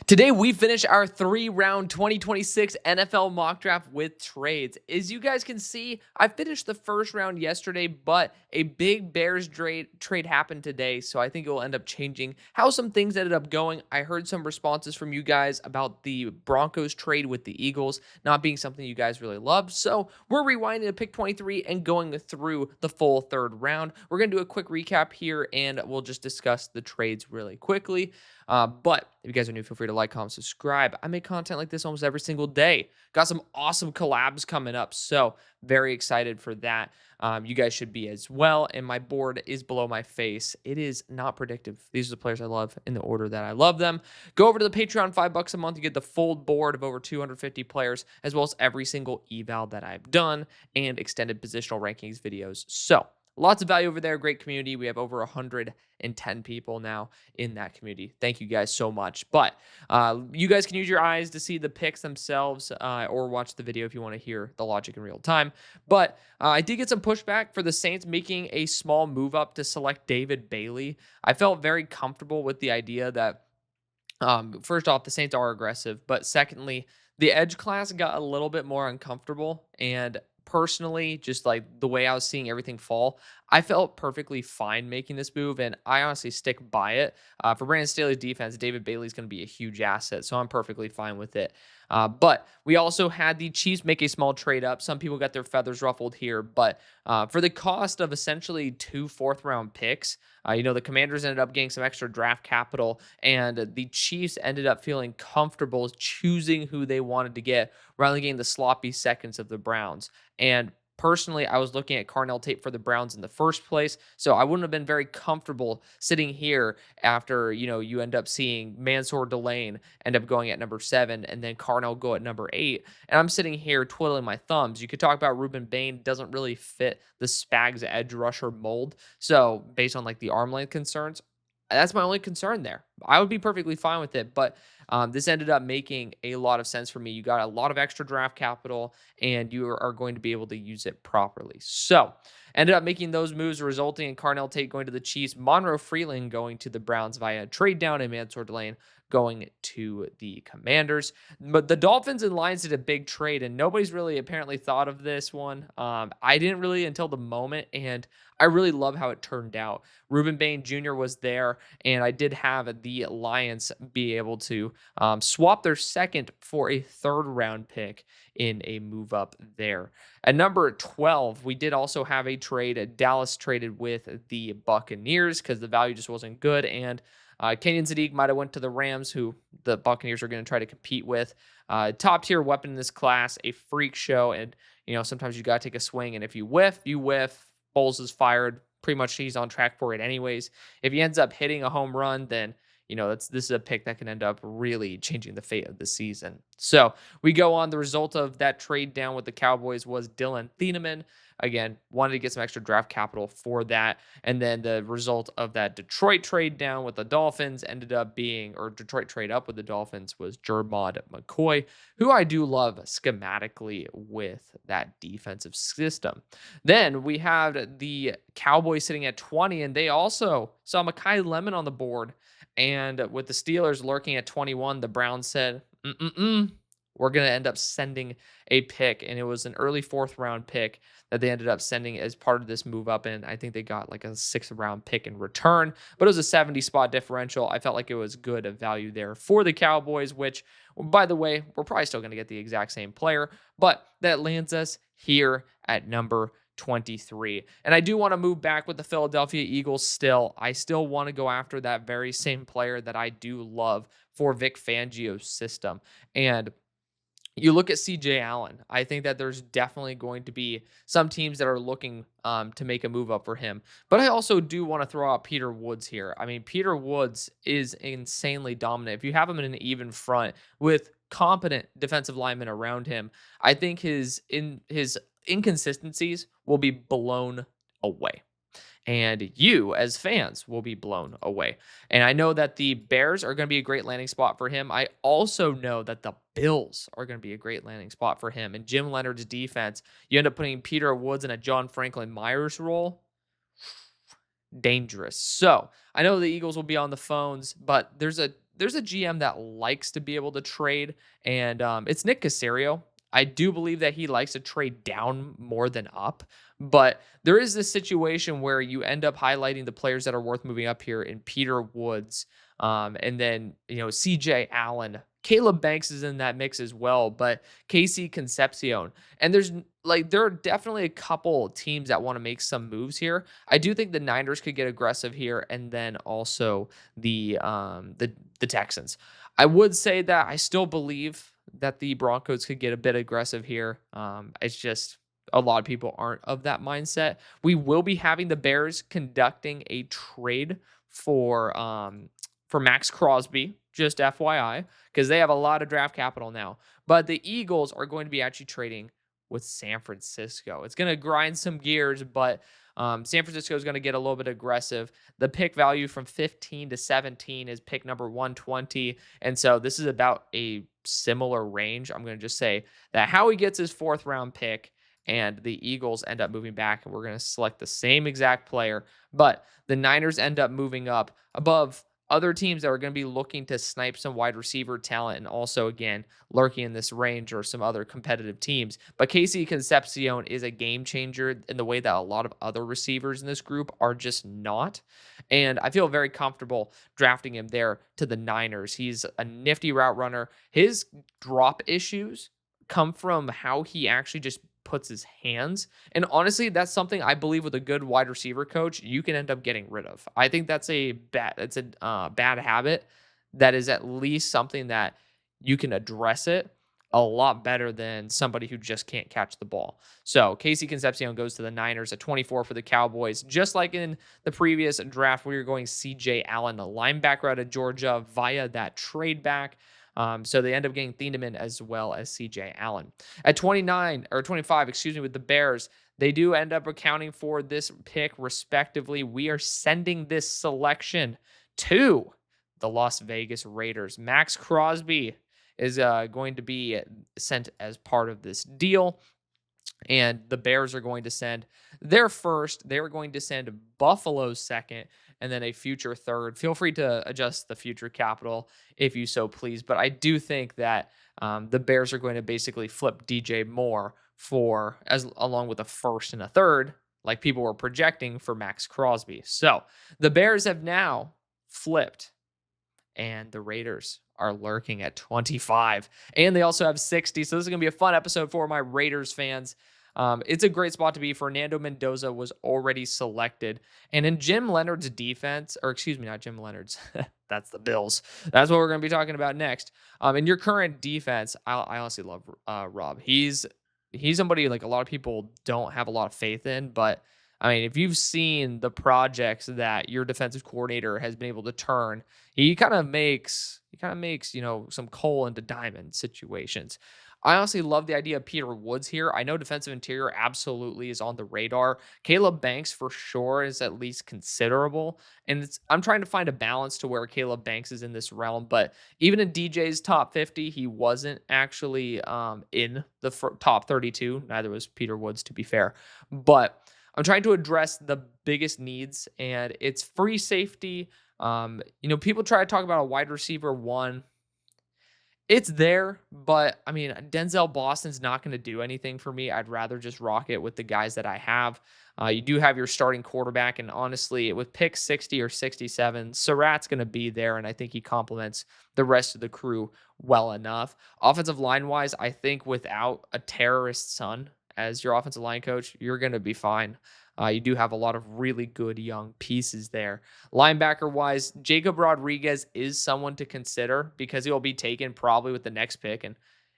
Today, we finish our 3-round 2026 NFL mock draft with trades. As you guys can see, I finished the first round yesterday, but a big Bears trade happened today, so I think it will end up changing how some things ended up going. I heard some responses from you guys about the Broncos trade with the Eagles not being something you guys really loved, so we're rewinding to pick 23 and going through the full third round. We're going to do a quick recap here, and we'll just discuss the trades really quickly. But if you guys are new, feel free to like, comment, subscribe. I make content like this almost every single day. Got some awesome collabs coming up, so very excited for that. You guys should be as well. And my board is below my face. It is not predictive. These are the players I love in the order that I love them. Go over to the Patreon, $5 a month. You get the full board of over 250 players, as well as every single eval that I've done and extended positional rankings videos. So lots of value over there. Great community. We have over 110 people now in that community. Thank you guys so much. But you guys can use your eyes to see the picks themselves or watch the video if you want to hear the logic in real time. But I did get some pushback for the Saints making a small move up to select David Bailey. I felt very comfortable with the idea that, first off, the Saints are aggressive. But secondly, the edge class got a little bit more uncomfortable. And personally, just like the way I was seeing everything fall, I felt perfectly fine making this move, and I honestly stick by it. For Brandon Staley's defense, David Bailey's going to be a huge asset, so I'm perfectly fine with it. But we also had the Chiefs make a small trade up. Some people got their feathers ruffled here, but for the cost of essentially 2 fourth-round picks, the Commanders ended up getting some extra draft capital, and the Chiefs ended up feeling comfortable choosing who they wanted to get rather than getting the sloppy seconds of the Browns. And personally, I was looking at Carnell tape for the Browns in the first place, so I wouldn't have been very comfortable sitting here after, you end up seeing Mansour Delane end up going at number 7 and then Carnell go at number 8. And I'm sitting here twiddling my thumbs. You could talk about Ruben Bain doesn't really fit the Spags edge rusher mold. So based on like the arm length concerns, that's my only concern there. I would be perfectly fine with it, but this ended up making a lot of sense for me. You got a lot of extra draft capital, and you are going to be able to use it properly. So, ended up making those moves, resulting in Carnell Tate going to the Chiefs, Monroe Freeland going to the Browns via trade down, and Mansour Delane going to the Commanders. But the Dolphins and Lions did a big trade, and nobody's really apparently thought of this one. I didn't really until the moment, and I really love how it turned out. Ruben Bain Jr. was there, and I did have the Lions be able to swap their second for a third-round pick in a move up there. At number 12, we did also have a trade. Dallas traded with the Buccaneers because the value just wasn't good, and Kenyon Sadiq might have went to the Rams, who the Buccaneers are going to try to compete with. Top tier weapon in this class, a freak show, and sometimes you got to take a swing, and if you whiff, you whiff. Bowles is fired. Pretty much he's on track for it anyways. If he ends up hitting a home run, then this is a pick that can end up really changing the fate of the season. So we go on. The result of that trade down with the Cowboys was Dylan Thieneman. Again, wanted to get some extra draft capital for that. And then the result of that Detroit trade down with the Dolphins ended up being, or Detroit trade up with the Dolphins, was Jermod McCoy, who I do love schematically with that defensive system. Then we have the Cowboys sitting at 20, and they also saw Mekhi Lemon on the board. And with the Steelers lurking at 21, the Browns said, we're going to end up sending a pick. And it was an early 4th-round pick that they ended up sending as part of this move up. And I think they got like a 6th-round pick in return. But it was a 70-spot differential. I felt like it was good value there for the Cowboys, which, by the way, we're probably still going to get the exact same player. But that lands us here at number 23. And I do want to move back with the Philadelphia Eagles still. I still want to go after that very same player that I do love for Vic Fangio's system. And you look at CJ Allen. I think that there's definitely going to be some teams that are looking to make a move up for him. But I also do want to throw out Peter Woods here. I mean, Peter Woods is insanely dominant. If you have him in an even front with competent defensive linemen around him, I think his inconsistencies will be blown away. And you, as fans, will be blown away. And I know that the Bears are going to be a great landing spot for him. I also know that the Bills are going to be a great landing spot for him. And Jim Leonard's defense, you end up putting Peter Woods in a John Franklin Myers role. Dangerous. So I know the Eagles will be on the phones, but there's a there's a GM that likes to be able to trade, and it's Nick Caserio. I do believe that he likes to trade down more than up, but there is this situation where you end up highlighting the players that are worth moving up here in Peter Woods, and then CJ Allen. Caleb Banks is in that mix as well, but Casey Concepcion. And there are definitely a couple teams that want to make some moves here. I do think the Niners could get aggressive here, and then also the Texans. I would say that I still believe that the Broncos could get a bit aggressive here. It's just a lot of people aren't of that mindset. We will be having the Bears conducting a trade for Max Crosby, just FYI, because they have a lot of draft capital now. But the Eagles are going to be actually trading with San Francisco. It's going to grind some gears, but San Francisco is going to get a little bit aggressive. The pick value from 15 to 17 is pick number 120. And so this is about a similar range. I'm going to just say that Howie gets his 4th round pick and the Eagles end up moving back, and we're going to select the same exact player. But the Niners end up moving up above other teams that are going to be looking to snipe some wide receiver talent, and also, again, lurking in this range or some other competitive teams. But Casey Concepcion is a game changer in the way that a lot of other receivers in this group are just not. And I feel very comfortable drafting him there to the Niners. He's a nifty route runner. His drop issues come from how he actually just puts his hands. And honestly, that's something I believe with a good wide receiver coach, you can end up getting rid of. I think that's a bad habit that is at least something that you can address it a lot better than somebody who just can't catch the ball. So Casey Concepcion goes to the Niners at 24 for the Cowboys. Just like in the previous draft, we were going CJ Allen, a linebacker out of Georgia, via that trade back. So they end up getting Thieneman as well as CJ Allen. At 25, with the Bears, they do end up accounting for this pick respectively. We are sending this selection to the Las Vegas Raiders. Max Crosby is going to be sent as part of this deal. And the Bears are going to send their first. They are going to send Buffalo's second, and then a future third. Feel free to adjust the future capital if you so please. But I do think that the Bears are going to basically flip DJ Moore along with a first and a third, like people were projecting for Max Crosby. So the Bears have now flipped, and the Raiders are lurking at 25, and they also have 60. So this is going to be a fun episode for my Raiders fans. It's a great spot to be. Fernando Mendoza was already selected, and in Jim Leonard's defense, or excuse me, not Jim Leonard's, that's the Bills. That's what we're going to be talking about next. In your current defense, I honestly love Rob. He's somebody like a lot of people don't have a lot of faith in, but I mean, if you've seen the projects that your defensive coordinator has been able to turn, he kind of makes, some coal into diamond situations. I honestly love the idea of Peter Woods here. I know defensive interior absolutely is on the radar. Caleb Banks for sure is at least considerable. And I'm trying to find a balance to where Caleb Banks is in this realm. But even in DJ's top 50, he wasn't actually in the top 32. Neither was Peter Woods, to be fair. But I'm trying to address the biggest needs, and it's free safety. People try to talk about a wide receiver one. It's there, but I mean, Denzel Boston's not going to do anything for me. I'd rather just rock it with the guys that I have. You do have your starting quarterback, and honestly, with pick 60 or 67, Surratt's going to be there, and I think he complements the rest of the crew well enough. Offensive line-wise, I think without a terrorist son as your offensive line coach, you're going to be fine. You do have a lot of really good young pieces there. Linebacker-wise, Jacob Rodriguez is someone to consider because he will be taken probably with the next pick, and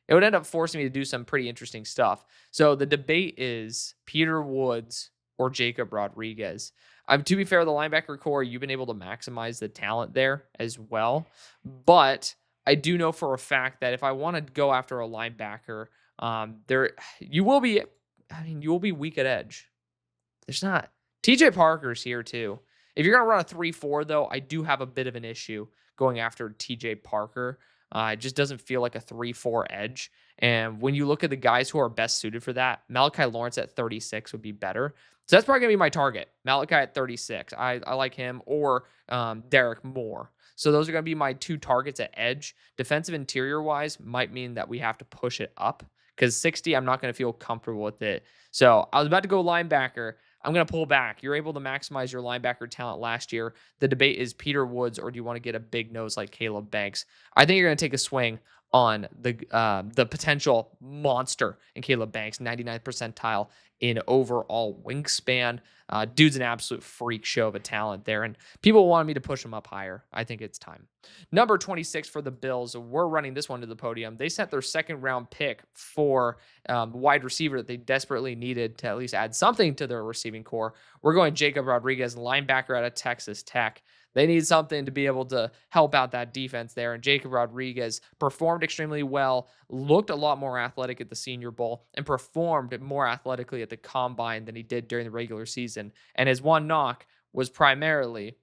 it would end up forcing me to do some pretty interesting stuff. So the debate is Peter Woods or Jacob Rodriguez. To be fair, the linebacker core, you've been able to maximize the talent there as well. But I do know for a fact that if I want to go after a linebacker, you will be weak at edge. There's not. TJ Parker's here too. If you're going to run a 3-4, though, I do have a bit of an issue going after TJ Parker. It just doesn't feel like a 3-4 edge. And when you look at the guys who are best suited for that, Malachi Lawrence at 36 would be better. So that's probably going to be my target. Malachi at 36. I like him, or Derek Moore. So those are going to be my two targets at edge. Defensive interior wise might mean that we have to push it up, because 60, I'm not going to feel comfortable with it. So I was about to go linebacker. I'm going to pull back. You're able to maximize your linebacker talent last year. The debate is Peter Woods, or do you want to get a big nose like Caleb Banks? I think you're going to take a swing on the potential monster in Caleb Banks, 99th percentile in overall wingspan. Dude's an absolute freak show of a talent there, and people wanted me to push him up higher. I think it's time. Number 26 for the Bills. We're running this one to the podium. They sent their second round pick for wide receiver that they desperately needed to at least add something to their receiving core. We're going Jacob Rodriguez, linebacker out of Texas Tech. They need something to be able to help out that defense there. And Jacob Rodriguez performed extremely well, looked a lot more athletic at the Senior Bowl, and performed more athletically at the Combine than he did during the regular season. And his one knock was primarily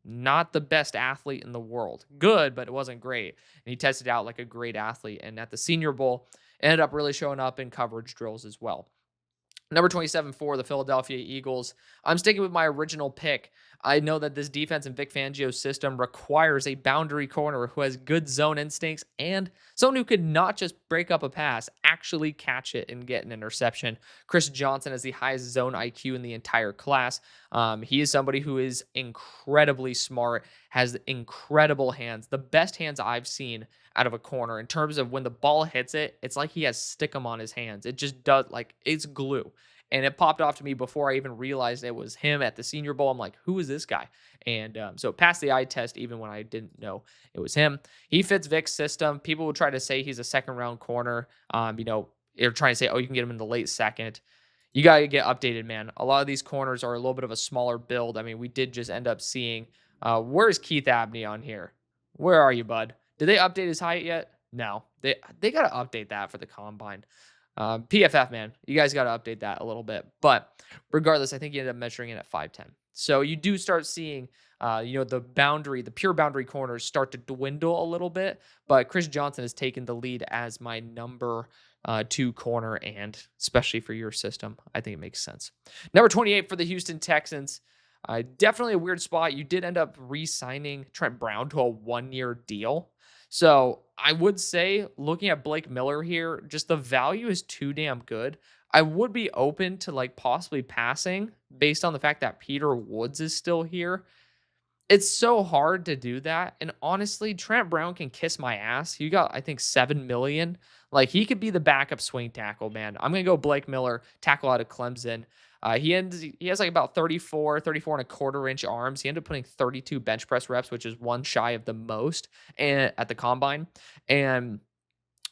not the best athlete in the world. Good, but it wasn't great. And he tested out like a great athlete. And at the Senior Bowl, ended up really showing up in coverage drills as well. Number 27 for the Philadelphia Eagles. I'm sticking with my original pick. I know that this defense in Vic Fangio's system requires a boundary corner who has good zone instincts and someone who could not just break up a pass, actually catch it and get an interception. Chris Johnson has the highest zone IQ in the entire class. He is somebody who is incredibly smart, has incredible hands, the best hands I've seen out of a corner in terms of when the ball hits it, it's like he has stickum on his hands. It just does, like, it's glue. And it popped off to me before I even realized it was him at the Senior Bowl. I'm like, who is this guy? And so it passed the eye test even when I didn't know it was him. He fits Vic's system. People will try to say he's a second round corner. They're trying to say, oh, you can get him in the late second. You got to get updated, man. A lot of these corners are a little bit of a smaller build. I mean, we did just end up seeing, where's Keith Abney on here? Where are you, bud? Did they update his height yet? No. They got to update that for the Combine. PFF, man, you guys got to update that a little bit. But regardless, I think he ended up measuring it at 5'10". So you do start seeing, the pure boundary corners start to dwindle a little bit. But Chris Johnson has taken the lead as my number 2 corner, and especially for your system, I think it makes sense. Number 28 for the Houston Texans. Definitely a weird spot. You did end up re-signing Trent Brown to a 1-year deal. So I would say, looking at Blake Miller here, just the value is too damn good. I would be open to like possibly passing based on the fact that Peter Woods is still here. It's so hard to do that. And honestly, Trent Brown can kiss my ass. You got, I think, $7 million. Like, he could be the backup swing tackle, man. I'm going to go Blake Miller, tackle out of Clemson. He has like about 34 and a quarter inch arms. He ended up putting 32 bench press reps, which is one shy of the most at the Combine. And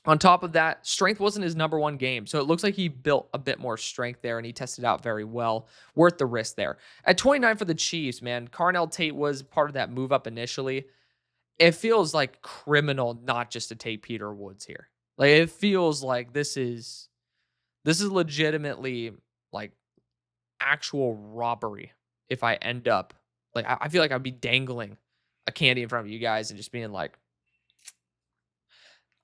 on top of that, strength wasn't his number one game. So it looks like he built a bit more strength there, and he tested out very well. Worth the risk there. At 29 for the Chiefs, man, Carnell Tate was part of that move up initially. It feels like criminal not just to take Peter Woods here. Like, it feels like this is legitimately like actual robbery if I end up, like, I feel like I'd be dangling a candy in front of you guys and just being like,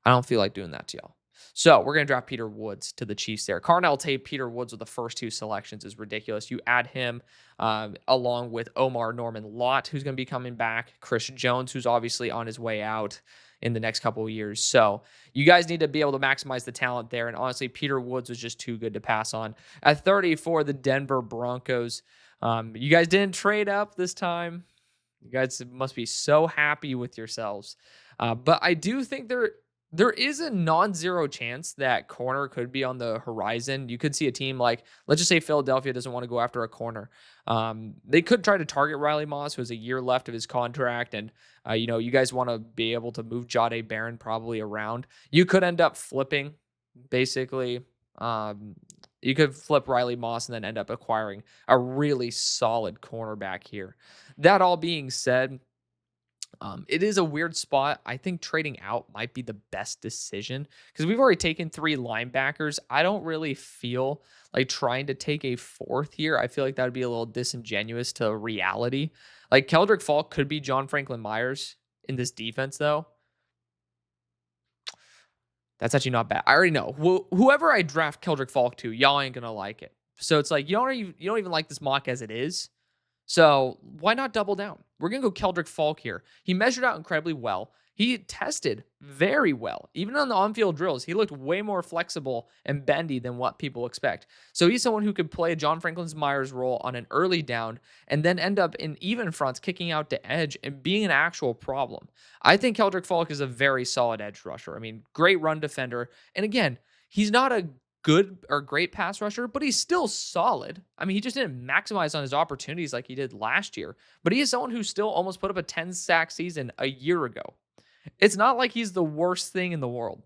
I don't feel like doing that to y'all. So we're going to draft Peter Woods to the Chiefs there. Carnell Tate, Peter Woods with the first 2 selections is ridiculous. You add him along with Omar Norman Lott, who's going to be coming back, Chris Jones, who's obviously on his way out in the next couple of years. So you guys need to be able to maximize the talent there. And honestly, Peter Woods was just too good to pass on. At 30 for the Denver Broncos, you guys didn't trade up this time. You guys must be so happy with yourselves. But I do think there is a non-zero chance that corner could be on the horizon. You could see a team like, let's just say Philadelphia doesn't want to go after a corner. They could try to target Riley Moss, who has a year left of his contract. And, you guys want to be able to move Jahdae Barron probably around. You could end up flipping, basically. You could flip Riley Moss and then end up acquiring a really solid cornerback here. That all being said, it is a weird spot. I think trading out might be the best decision because we've already taken 3 linebackers. I don't really feel like trying to take a 4th here. I feel like that would be a little disingenuous to reality. Like, Keldrick Falk could be John Franklin Myers in this defense, though. That's actually not bad. I already know. Whoever I draft Keldrick Falk to, y'all ain't going to like it. So it's like you don't even like this mock as it is. So why not double down? We're going to go Keldrick Falk here. He measured out incredibly well. He tested very well. Even on the on-field drills, he looked way more flexible and bendy than what people expect. So he's someone who could play John Franklin's Myers role on an early down and then end up in even fronts, kicking out to edge and being an actual problem. I think Keldrick Falk is a very solid edge rusher. I mean, great run defender. And again, he's not a good or great pass rusher, but he's still solid. I mean, he just didn't maximize on his opportunities like he did last year, but he is someone who still almost put up a 10 sack season a year ago. It's not like he's the worst thing in the world.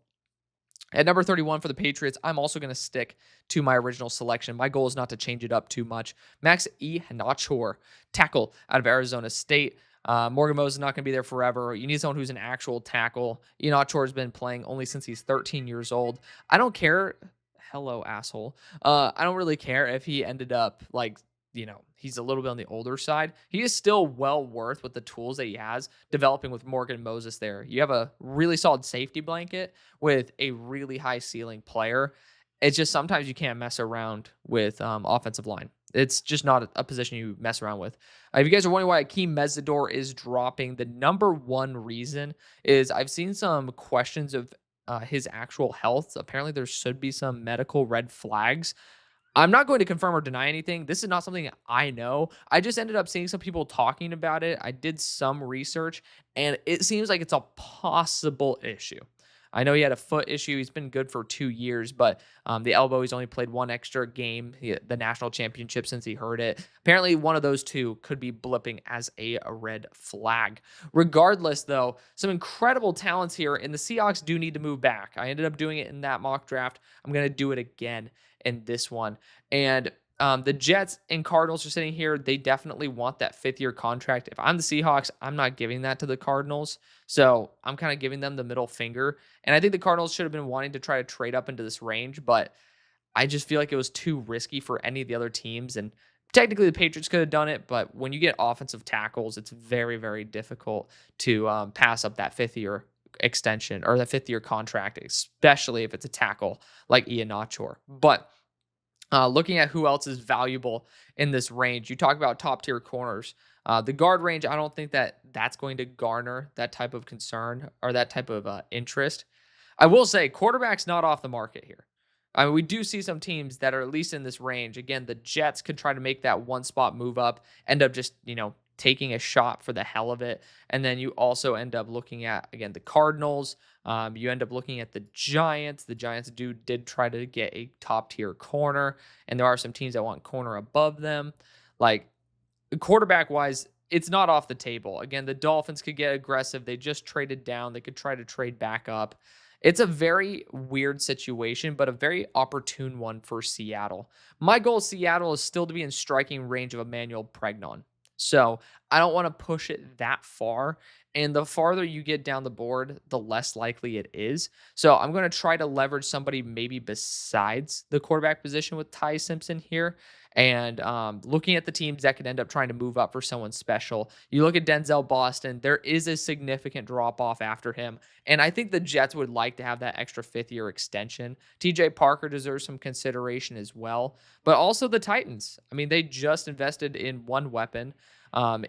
At number 31 for the Patriots, I'm also going to stick to my original selection. My goal is not to change it up too much. Max Henachor, tackle out of Arizona State. Morgan Moses is not going to be there forever. You need someone who's an actual tackle. Henachor has been playing only since he's 13 years old. I don't care. Hello, asshole. I don't really care if he ended up like, he's a little bit on the older side. He is still well worth with the tools that he has developing with Morgan Moses there. You have a really solid safety blanket with a really high ceiling player. It's just sometimes you can't mess around with offensive line. It's just not a position you mess around with. If you guys are wondering why Akeem Mesidor is dropping, the number one reason is I've seen some questions of his actual health. Apparently, there should be some medical red flags. I'm not going to confirm or deny anything. This is not something I know. I just ended up seeing some people talking about it. I did some research, and it seems like it's a possible issue. I know he had a foot issue. He's been good for 2 years, but the elbow, he's only played one extra game, the national championship, since he hurt it. Apparently, one of those two could be blipping as a red flag. Regardless, though, some incredible talents here, and the Seahawks do need to move back. I ended up doing it in that mock draft. I'm going to do it again in this one. And the Jets and Cardinals are sitting here. They definitely want that 5th-year contract. If I'm the Seahawks, I'm not giving that to the Cardinals. So I'm kind of giving them the middle finger. And I think the Cardinals should have been wanting to try to trade up into this range, but I just feel like it was too risky for any of the other teams. And technically the Patriots could have done it, but when you get offensive tackles, it's very, very difficult to pass up that 5th-year extension or the 5th-year contract, especially if it's a tackle like Ian Nachor. But looking at who else is valuable in this range, you talk about top tier corners. The guard range, I don't think that that's going to garner that type of concern or that type of interest. I will say quarterback's not off the market here. I mean, we do see some teams that are at least in this range. Again, the Jets could try to make that one spot move up, end up just, taking a shot for the hell of it. And then you also end up looking at, again, the Cardinals. You end up looking at the Giants. The Giants did try to get a top tier corner, and there are some teams that want corner above them. Like quarterback wise, it's not off the table. Again, the Dolphins could get aggressive. They just traded down. They could try to trade back up. It's a very weird situation, but a very opportune one for Seattle. My goal of Seattle is still to be in striking range of Emmanuel Pregnon. So I don't want to push it that far. And the farther you get down the board, the less likely it is. So I'm going to try to leverage somebody maybe besides the quarterback position with Ty Simpson here. And looking at the teams that could end up trying to move up for someone special. You look at Denzel Boston, there is a significant drop off after him. And I think the Jets would like to have that extra 5th-year extension. TJ Parker deserves some consideration as well. But also the Titans. I mean, they just invested in one weapon.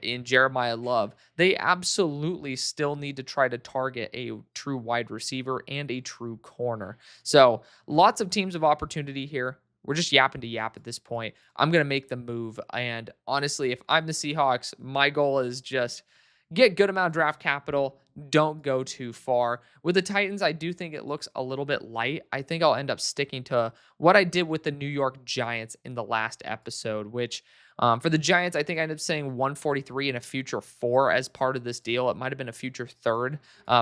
In Jeremiah Love. They absolutely still need to try to target a true wide receiver and a true corner. So lots of teams of opportunity here. We're just yapping to yap at this point. I'm going to make the move. And honestly, if I'm the Seahawks, my goal is just get good amount of draft capital. Don't go too far. With the Titans, I do think it looks a little bit light. I think I'll end up sticking to what I did with the New York Giants in the last episode, which for the Giants, I think I ended up saying 143 and a future 4 as part of this deal. It might have been a future 3rd.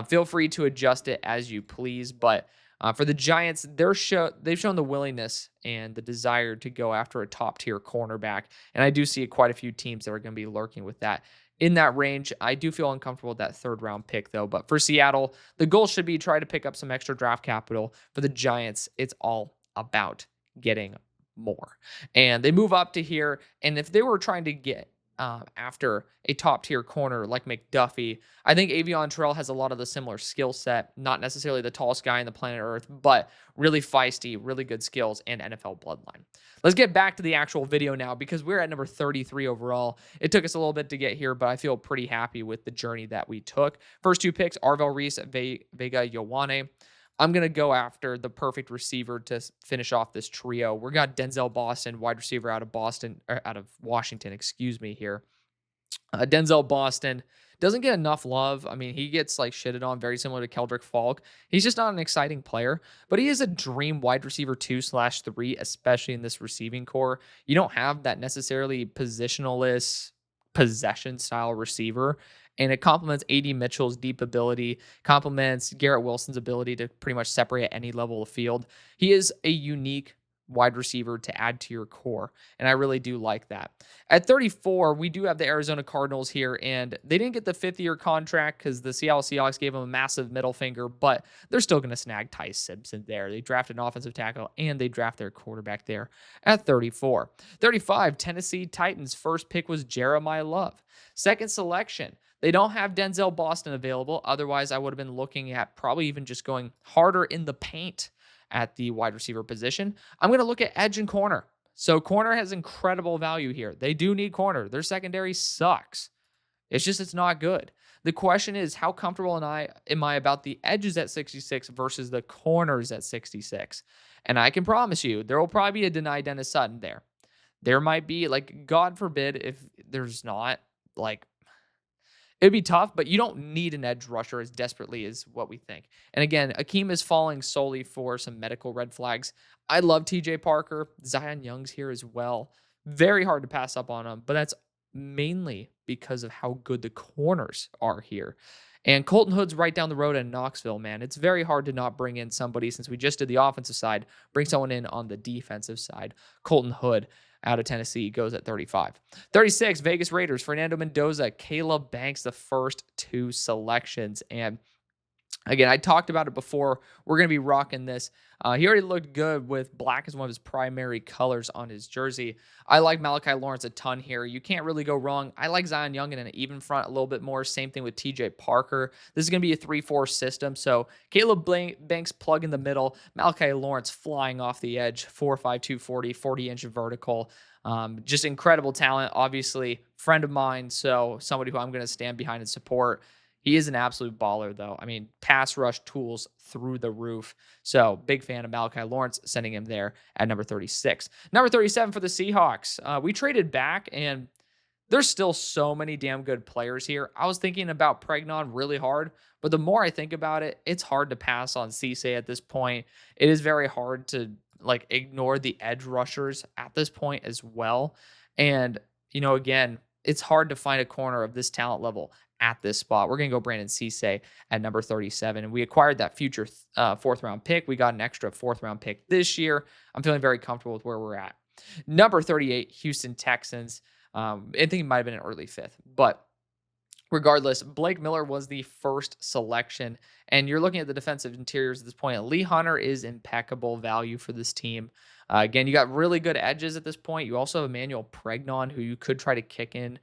Feel free to adjust it as you please. But for the Giants, they've shown the willingness and the desire to go after a top-tier cornerback. And I do see quite a few teams that are going to be lurking with that. In that range, I do feel uncomfortable with that 3rd-round pick, though. But for Seattle, the goal should be try to pick up some extra draft capital. For the Giants, it's all about getting more. And they move up to here. And if they were trying to get after a top tier corner like McDuffie. I think Avion Terrell has a lot of the similar skill set, not necessarily the tallest guy on the planet Earth, but really feisty, really good skills, and NFL bloodline. Let's get back to the actual video now because we're at number 33 overall. It took us a little bit to get here, but I feel pretty happy with the journey that we took. First two picks, Arvel Reese, Vega Yowane. I'm going to go after the perfect receiver to finish off this trio. We got Denzel Boston, wide receiver out of Washington, excuse me here. Denzel Boston doesn't get enough love. I mean, he gets like shitted on, very similar to Keldrick Falk. He's just not an exciting player, but he is a dream wide receiver 2/3, especially in this receiving core. You don't have that necessarily positionalist possession style receiver. And it complements AD Mitchell's deep ability, complements Garrett Wilson's ability to pretty much separate at any level of field. He is a unique wide receiver to add to your core. And I really do like that. At 34, we do have the Arizona Cardinals here, and they didn't get the 5th-year contract because the Seattle Seahawks gave them a massive middle finger, but they're still going to snag Ty Simpson there. They drafted an offensive tackle, and they draft their quarterback there at 34. 35, Tennessee Titans. First pick was Jeremiah Love. Second selection, they don't have Denzel Boston available. Otherwise, I would have been looking at probably even just going harder in the paint at the wide receiver position. I'm going to look at edge and corner. So corner has incredible value here. They do need corner. Their secondary sucks. It's not good. The question is, how comfortable am I about the edges at 66 versus the corners at 66? And I can promise you, there will probably be a deny Dennis Sutton there. There might be, like, God forbid if there's not, like, it'd be tough, but you don't need an edge rusher as desperately as what we think. And again, Akeem is falling solely for some medical red flags. I love TJ Parker. Zion Young's here as well. Very hard to pass up on him, but that's mainly because of how good the corners are here. And Colton Hood's right down the road in Knoxville, man. It's very hard to not bring in somebody, since we just did the offensive side, bring someone in on the defensive side. Colton Hood out of Tennessee goes at 35. 36, Vegas Raiders, Fernando Mendoza, Caleb Banks, the first two selections. And again, I talked about it before. We're going to be rocking this. He already looked good with black as one of his primary colors on his jersey. I like Malachi Lawrence a ton here. You can't really go wrong. I like Zion Young in an even front a little bit more. Same thing with TJ Parker. This is going to be a 3-4 system. So Caleb Banks plug in the middle. Malachi Lawrence flying off the edge. 4'5", 240, 40-inch vertical. Just incredible talent. Obviously, friend of mine. So somebody who I'm going to stand behind and support. He is an absolute baller, though. I mean, pass rush tools through the roof. So, big fan of Malachi Lawrence, sending him there at number 36. Number 37 for the Seahawks. We traded back, and there's still so many damn good players here. I was thinking about Pregnon really hard, but the more I think about it, it's hard to pass on Cisse at this point. It is very hard to, like, ignore the edge rushers at this point as well. And, again, it's hard to find a corner of this talent level at this spot. We're going to go Brandon Cisse at number 37. And we acquired that future 4th-round pick. We got an extra 4th-round pick this year. I'm feeling very comfortable with where we're at. Number 38, Houston Texans. I think it might have been an early 5th. But regardless, Blake Miller was the first selection. And you're looking at the defensive interiors at this point. Lee Hunter is impeccable value for this team. Again, you got really good edges at this point. You also have Emmanuel Pregnon, who you could try to kick in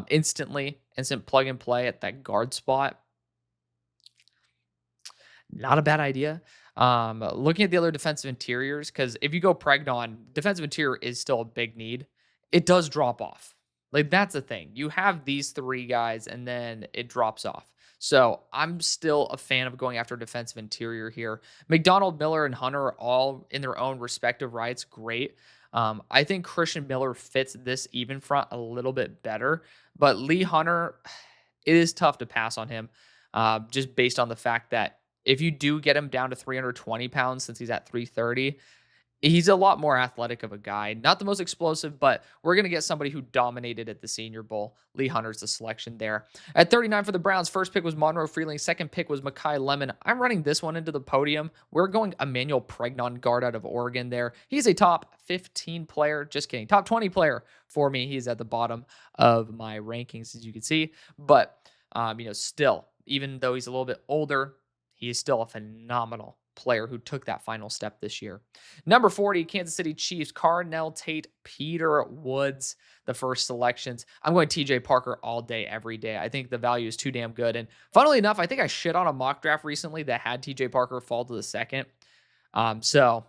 instantly, instant plug and play at that guard spot. Not a bad idea. Looking at the other defensive interiors, because if you go Pregnon, defensive interior is still a big need. It does drop off. Like, that's the thing. You have these three guys, and then it drops off. So I'm still a fan of going after defensive interior here. McDonald, Miller, and Hunter are all in their own respective rights. Great. I think Christian Miller fits this even front a little bit better. But Lee Hunter, it is tough to pass on him just based on the fact that if you do get him down to 320 pounds, since he's at 330, he's a lot more athletic of a guy. Not the most explosive, but we're going to get somebody who dominated at the Senior Bowl. Lee Hunter's the selection there. At 39 for the Browns, first pick was Monroe Freeling. Second pick was Mekhi Lemon. I'm running this one into the podium. We're going Emmanuel Pregnon, guard out of Oregon there. He's a top 15 player. Just kidding. Top 20 player for me. He's at the bottom of my rankings, as you can see. But, still, even though he's a little bit older, he is still a phenomenal player who took that final step this year. Number 40, Kansas City Chiefs, Carnell Tate, Peter Woods, the first selections. I'm going TJ Parker all day, every day. I think the value is too damn good. And funnily enough, I think I shit on a mock draft recently that had TJ Parker fall to the second. So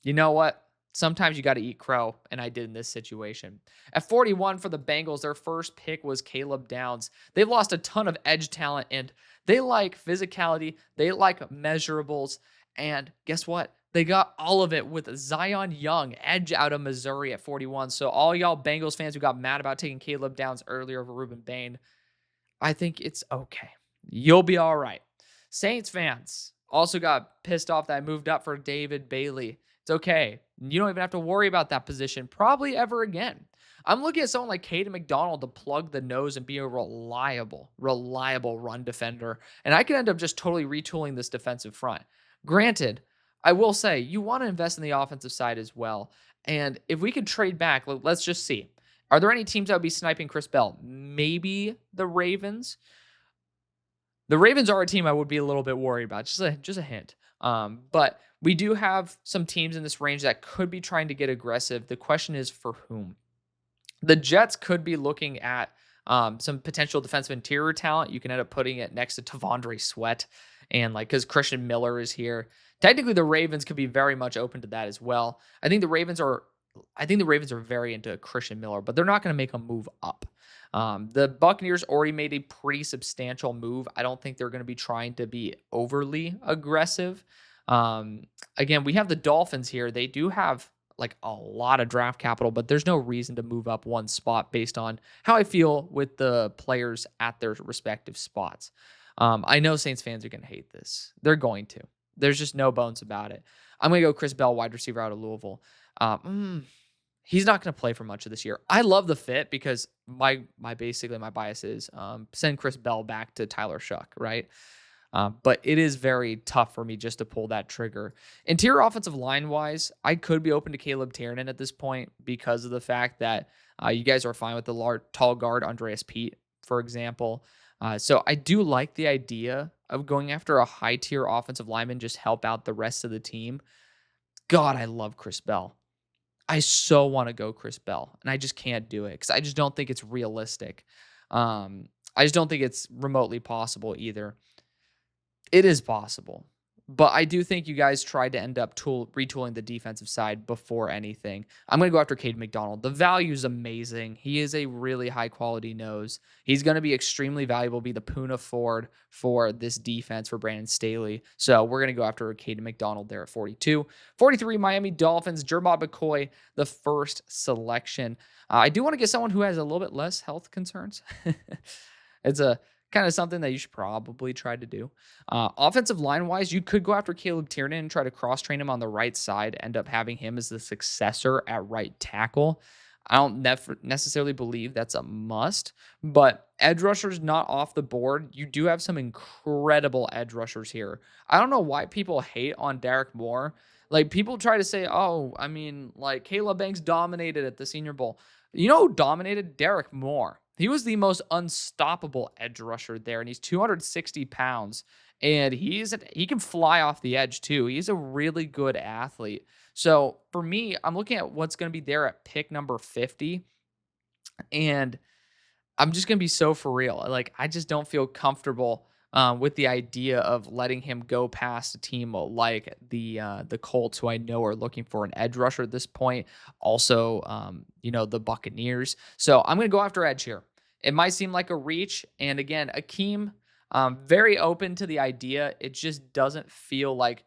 you know what? Sometimes you got to eat crow, and I did in this situation. At 41 for the Bengals, their first pick was Caleb Downs. They've lost a ton of edge talent, and they like physicality. They like measurables. And guess what? They got all of it with Zion Young, edge out of Missouri at 41. So all y'all Bengals fans who got mad about taking Caleb Downs earlier over Ruben Bain, I think it's okay. You'll be all right. Saints fans also got pissed off that I moved up for David Bailey. It's okay. You don't even have to worry about that position probably ever again. I'm looking at someone like Caden McDonald to plug the nose and be a reliable run defender. And I could end up just totally retooling this defensive front. Granted, I will say you want to invest in the offensive side as well. And if we could trade back, let's just see. Are there any teams that would be sniping Chris Bell? Maybe the Ravens. The Ravens are a team I would be a little bit worried about. Just a hint. But we do have some teams in this range that could be trying to get aggressive. The question is for whom? The Jets could be looking at some potential defensive interior talent. You can end up putting it next to Tavondre Sweat, and because Christian Miller is here. Technically, the Ravens could be very much open to that as well. I think the Ravens are very into Christian Miller, but they're not going to make a move up. The Buccaneers already made a pretty substantial move. I don't think they're going to be trying to be overly aggressive. Again, we have the Dolphins here. They do have a lot of draft capital, but there's no reason to move up one spot based on how I feel with the players at their respective spots. I know Saints fans are going to hate this. They're going to. There's just no bones about it. I'm going to go Chris Bell, wide receiver out of Louisville. He's not going to play for much of this year. I love the fit because my bias is send Chris Bell back to Tyler Shuck, right? But it is very tough for me just to pull that trigger. Interior offensive line-wise, I could be open to Caleb Tiernan at this point because of the fact that you guys are fine with the tall guard Andreas Pete, for example. So I do like the idea of going after a high-tier offensive lineman, just help out the rest of the team. God, I love Chris Bell. I so want to go Chris Bell, and I just can't do it because I just don't think it's realistic. I just don't think it's remotely possible either. It is possible, but I do think you guys tried to end up retooling the defensive side before anything. I'm going to go after Caden McDonald. The value is amazing. He is a really high-quality nose. He's going to be extremely valuable, be the Puna Ford for this defense for Brandon Staley. So we're going to go after Caden McDonald there at 42. 43, Miami Dolphins, Jermod McCoy, the first selection. I do want to get someone who has a little bit less health concerns. It's a kind of something that you should probably try to do. Offensive line-wise, you could go after Caleb Tiernan and try to cross-train him on the right side, end up having him as the successor at right tackle. I don't necessarily believe that's a must, but edge rushers not off the board. You do have some incredible edge rushers here. I don't know why people hate on Derek Moore. People try to say, Caleb Banks dominated at the Senior Bowl. You know who dominated? Derek Moore. He was the most unstoppable edge rusher there, and he's 260 pounds, and he can fly off the edge too. He's a really good athlete. So for me, I'm looking at what's going to be there at pick number 50, and I'm just going to be so for real. I just don't feel comfortable with the idea of letting him go past a team like the Colts, who I know are looking for an edge rusher at this point. Also, the Buccaneers. So I'm going to go after edge here. It might seem like a reach. And again, Akeem, very open to the idea. It just doesn't feel like,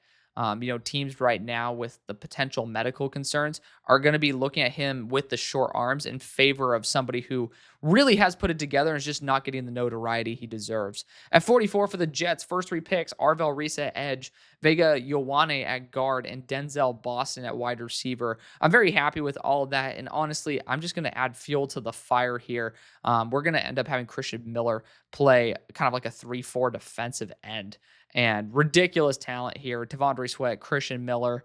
teams right now with the potential medical concerns are going to be looking at him with the short arms in favor of somebody who really has put it together and is just not getting the notoriety he deserves. At 44 for the Jets, first three picks, Arvel Reese at edge, Vega Ioane at guard, and Denzel Boston at wide receiver. I'm very happy with all of that, and honestly, I'm just going to add fuel to the fire here. We're going to end up having Christian Miller play kind of like a 3-4 defensive end. And ridiculous talent here. Tavondre Sweat, Christian Miller,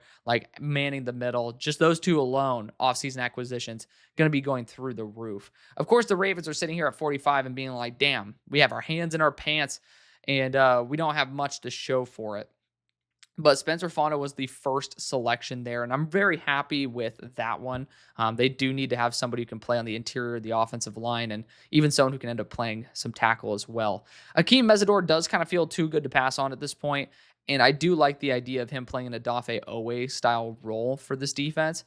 manning the middle. Just those two alone, offseason acquisitions, going to be going through the roof. Of course, the Ravens are sitting here at 45 and being like, damn, we have our hands in our pants. and we don't have much to show for it. But Spencer Fonda was the first selection there, and I'm very happy with that one. They do need to have somebody who can play on the interior of the offensive line, and even someone who can end up playing some tackle as well. Akeem Mesidor does kind of feel too good to pass on at this point, and I do like the idea of him playing an Odafe Owe style role for this defense.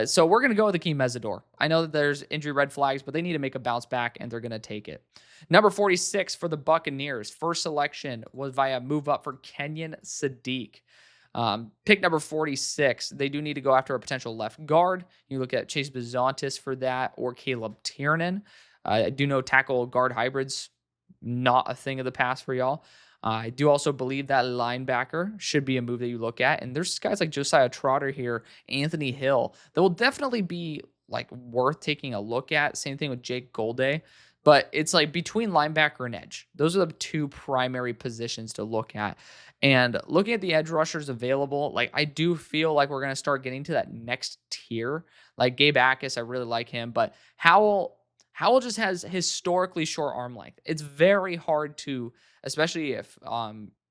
So we're going to go with Akeem Mesidor. I know that there's injury red flags, but they need to make a bounce back, and they're going to take it. Number 46 for the Buccaneers. First selection was via move up for Kenyon Sadiq. Pick number 46. They do need to go after a potential left guard. You look at Chase Bizontis for that, or Caleb Tiernan. I do know tackle guard hybrids, not a thing of the past for y'all. I do also believe that linebacker should be a move that you look at. And there's guys like Josiah Trotter here, Anthony Hill, that will definitely be like worth taking a look at. Same thing with Jake Golday. But it's like between linebacker and edge. Those are the two primary positions to look at. And looking at the edge rushers available, like I do feel like we're going to start getting to that next tier. Like Gabe Akis, I really like him, but Howell just has historically short arm length. It's very hard to, especially if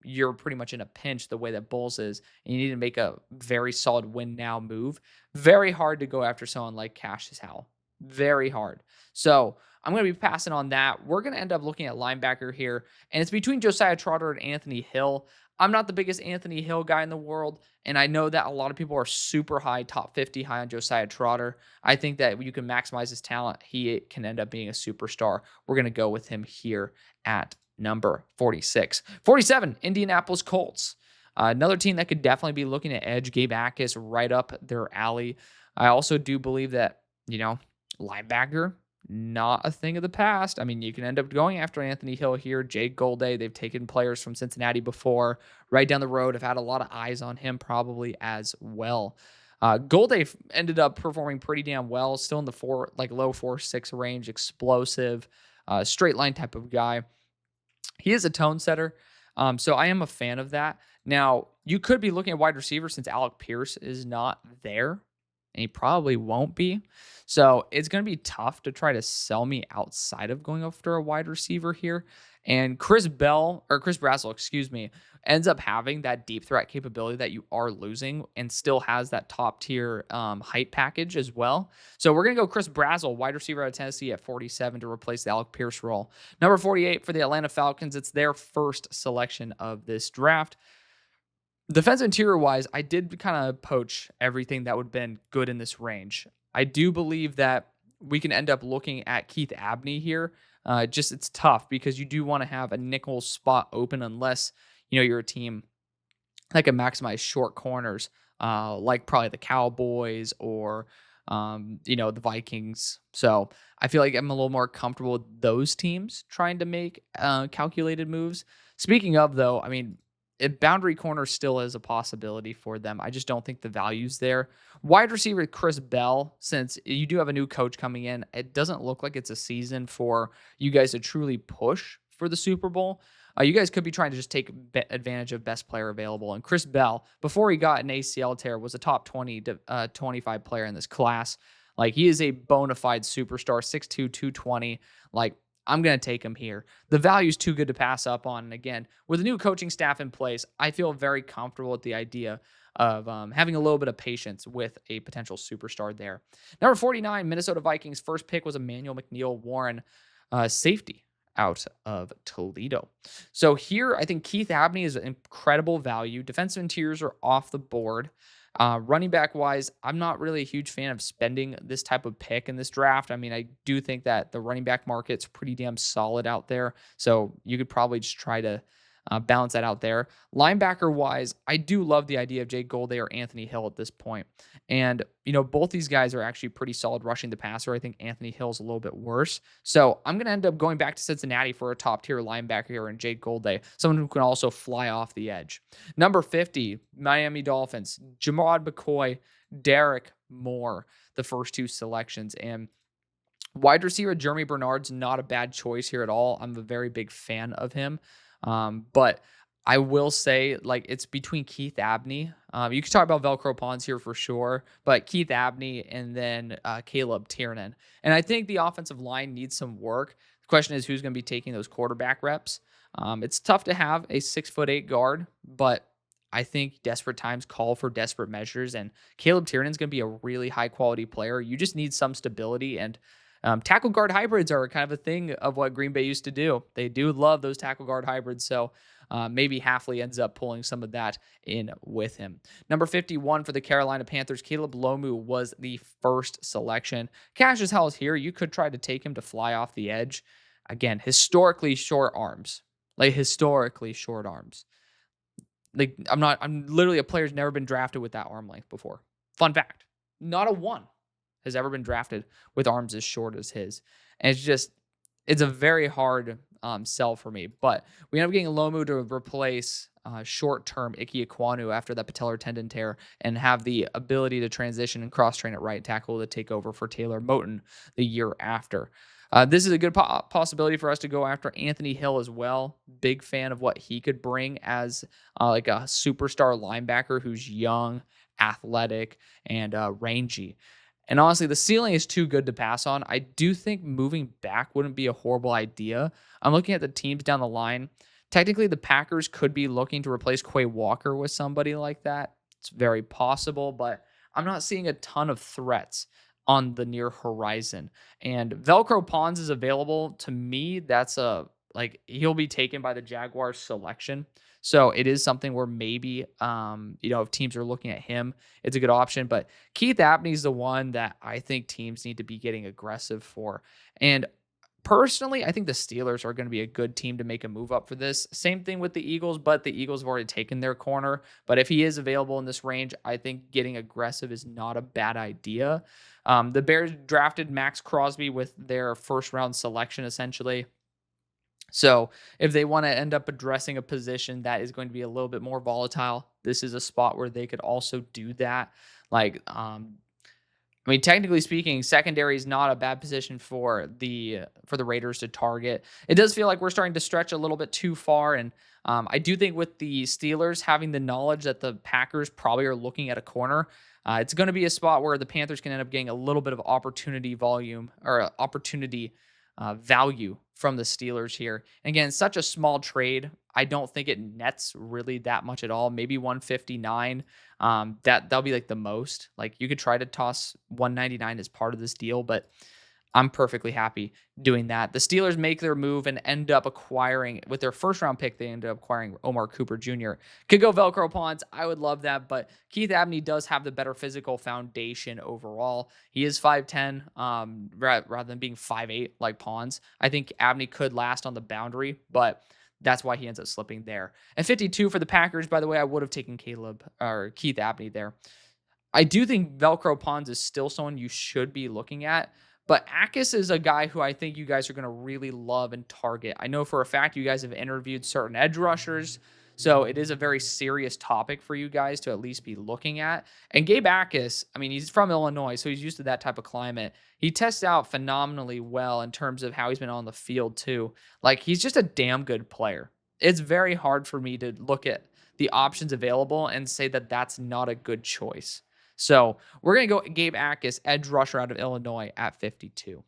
you're pretty much in a pinch the way that Bulls is, and you need to make a very solid win now move. Very hard to go after someone like Cassius Howell. Very hard. So I'm going to be passing on that. We're going to end up looking at linebacker here, and it's between Josiah Trotter and Anthony Hill. I'm not the biggest Anthony Hill guy in the world, and I know that a lot of people are super high, top 50 high on Josiah Trotter. I think that you can maximize his talent. He can end up being a superstar. We're going to go with him here at number 46. 47, Indianapolis Colts. Another team that could definitely be looking at edge. Gabe Akis right up their alley. I also do believe that, linebacker, not a thing of the past. I mean, you can end up going after Anthony Hill here, Jake Golday. They've taken players from Cincinnati before. Right down the road, have had a lot of eyes on him probably as well. Golday ended up performing pretty damn well, still in the low 4.6 range, explosive, straight line type of guy. He is a tone setter, so I am a fan of that. Now, you could be looking at wide receiver since Alec Pierce is not there, and he probably won't be. So it's going to be tough to try to sell me outside of going after a wide receiver here. And Chris Brazzell, ends up having that deep threat capability that you are losing and still has that top tier height package as well. So we're going to go Chris Brazzell, wide receiver out of Tennessee at 47 to replace the Alec Pierce role. Number 48 for the Atlanta Falcons. It's their first selection of this draft. Defensive interior wise, I did kind of poach everything that would have been good in this range. I do believe that we can end up looking at Keith Abney here. It's tough because you do want to have a nickel spot open unless, you're a team that can maximize short corners, like probably the Cowboys or, the Vikings. So I feel like I'm a little more comfortable with those teams trying to make calculated moves. Speaking of, though, I mean, boundary corner still is a possibility for them. I just don't think the value's there. Wide receiver Chris Bell, since you do have a new coach coming in, it doesn't look like it's a season for you guys to truly push for the Super Bowl. You guys could be trying to just take advantage of best player available. And Chris Bell, before he got an ACL tear, was a top 20 to 25 player in this class. Like, he is a bona fide superstar, 6'2", 220. Like, I'm going to take him here. The value is too good to pass up on. And again, with a new coaching staff in place, I feel very comfortable with the idea of having a little bit of patience with a potential superstar there. Number 49, Minnesota Vikings. First pick was Emmanuel McNeil-Warren, safety out of Toledo. So here, I think Keith Abney is an incredible value. Defensive interiors are off the board. Running back wise, I'm not really a huge fan of spending this type of pick in this draft. I mean, I do think that the running back market's pretty damn solid out there. So you could probably just try to balance that out there. Linebacker wise, I do love the idea of Jake Golday or Anthony Hill at this point. And, both these guys are actually pretty solid rushing the passer. I think Anthony Hill's a little bit worse. So I'm going to end up going back to Cincinnati for a top tier linebacker here in Jake Golday, someone who can also fly off the edge. Number 50, Miami Dolphins, Jamad McCoy, Derek Moore, the first two selections. And wide receiver Jeremy Bernard's not a bad choice here at all. I'm a very big fan of him. But I will say, like, it's between Keith Abney. You could talk about Velcro Pawns here for sure, but Keith Abney and then Caleb Tiernan. And I think the offensive line needs some work. The question is who's going to be taking those quarterback reps. It's tough to have a 6'8" guard, but I think desperate times call for desperate measures, and Caleb Tiernan's going to be a really high quality player. You just need some stability, and tackle guard hybrids are kind of a thing of what Green Bay used to do. They do love those tackle guard hybrids, so maybe Halfley ends up pulling some of that in with him. Number 51 for the Carolina Panthers, Caleb Lomu was the first selection. Cash as hell is here. You could try to take him to fly off the edge. Again, historically short arms. Like historically short arms. Like I'm literally a player who's never been drafted with that arm length before. Fun fact. Not a one has ever been drafted with arms as short as his. And it's a very hard sell for me. But we end up getting Lomu to replace short-term Ike Ekwonu after that patellar tendon tear and have the ability to transition and cross-train at right tackle to take over for Taylor Moton the year after. This is a good possibility for us to go after Anthony Hill as well. Big fan of what he could bring as like a superstar linebacker who's young, athletic, and rangy. And honestly, the ceiling is too good to pass on. I do think moving back wouldn't be a horrible idea. I'm looking at the teams down the line. Technically, the Packers could be looking to replace Quay Walker with somebody like that. It's very possible, but I'm not seeing a ton of threats on the near horizon. And Velcro Pons is available. To me, that's he'll be taken by the Jaguars selection. So it is something where maybe, if teams are looking at him, it's a good option. But Keith Abney's the one that I think teams need to be getting aggressive for. And personally, I think the Steelers are going to be a good team to make a move up for this. Same thing with the Eagles, but the Eagles have already taken their corner. But if he is available in this range, I think getting aggressive is not a bad idea. The Bears drafted Max Crosby with their first round selection, essentially. So if they want to end up addressing a position that is going to be a little bit more volatile, this is a spot where they could also do that. Technically speaking, secondary is not a bad position for the Raiders to target. It does feel like we're starting to stretch a little bit too far, and I do think with the Steelers having the knowledge that the Packers probably are looking at a corner, it's going to be a spot where the Panthers can end up getting a little bit of opportunity volume or opportunity value from the Steelers here. And again, such a small trade. I don't think it nets really that much at all. Maybe 159. That'll be like the most. Like you could try to toss 199 as part of this deal, but I'm perfectly happy doing that. The Steelers make their move and end up acquiring, with their first round pick, they ended up acquiring Omar Cooper Jr. Could go Velcro Pons. I would love that, but Keith Abney does have the better physical foundation overall. He is 5'10", rather than being 5'8" like Pons. I think Abney could last on the boundary, but that's why he ends up slipping there. And 52 for the Packers, by the way, I would have taken Keith Abney there. I do think Velcro Pons is still someone you should be looking at. But Akis is a guy who I think you guys are going to really love and target. I know for a fact you guys have interviewed certain edge rushers, so it is a very serious topic for you guys to at least be looking at. And Gabe Akis, he's from Illinois, so he's used to that type of climate. He tests out phenomenally well in terms of how he's been on the field too. Like, he's just a damn good player. It's very hard for me to look at the options available and say that that's not a good choice. So we're going to go Gabe Akis, edge rusher out of Illinois at 52.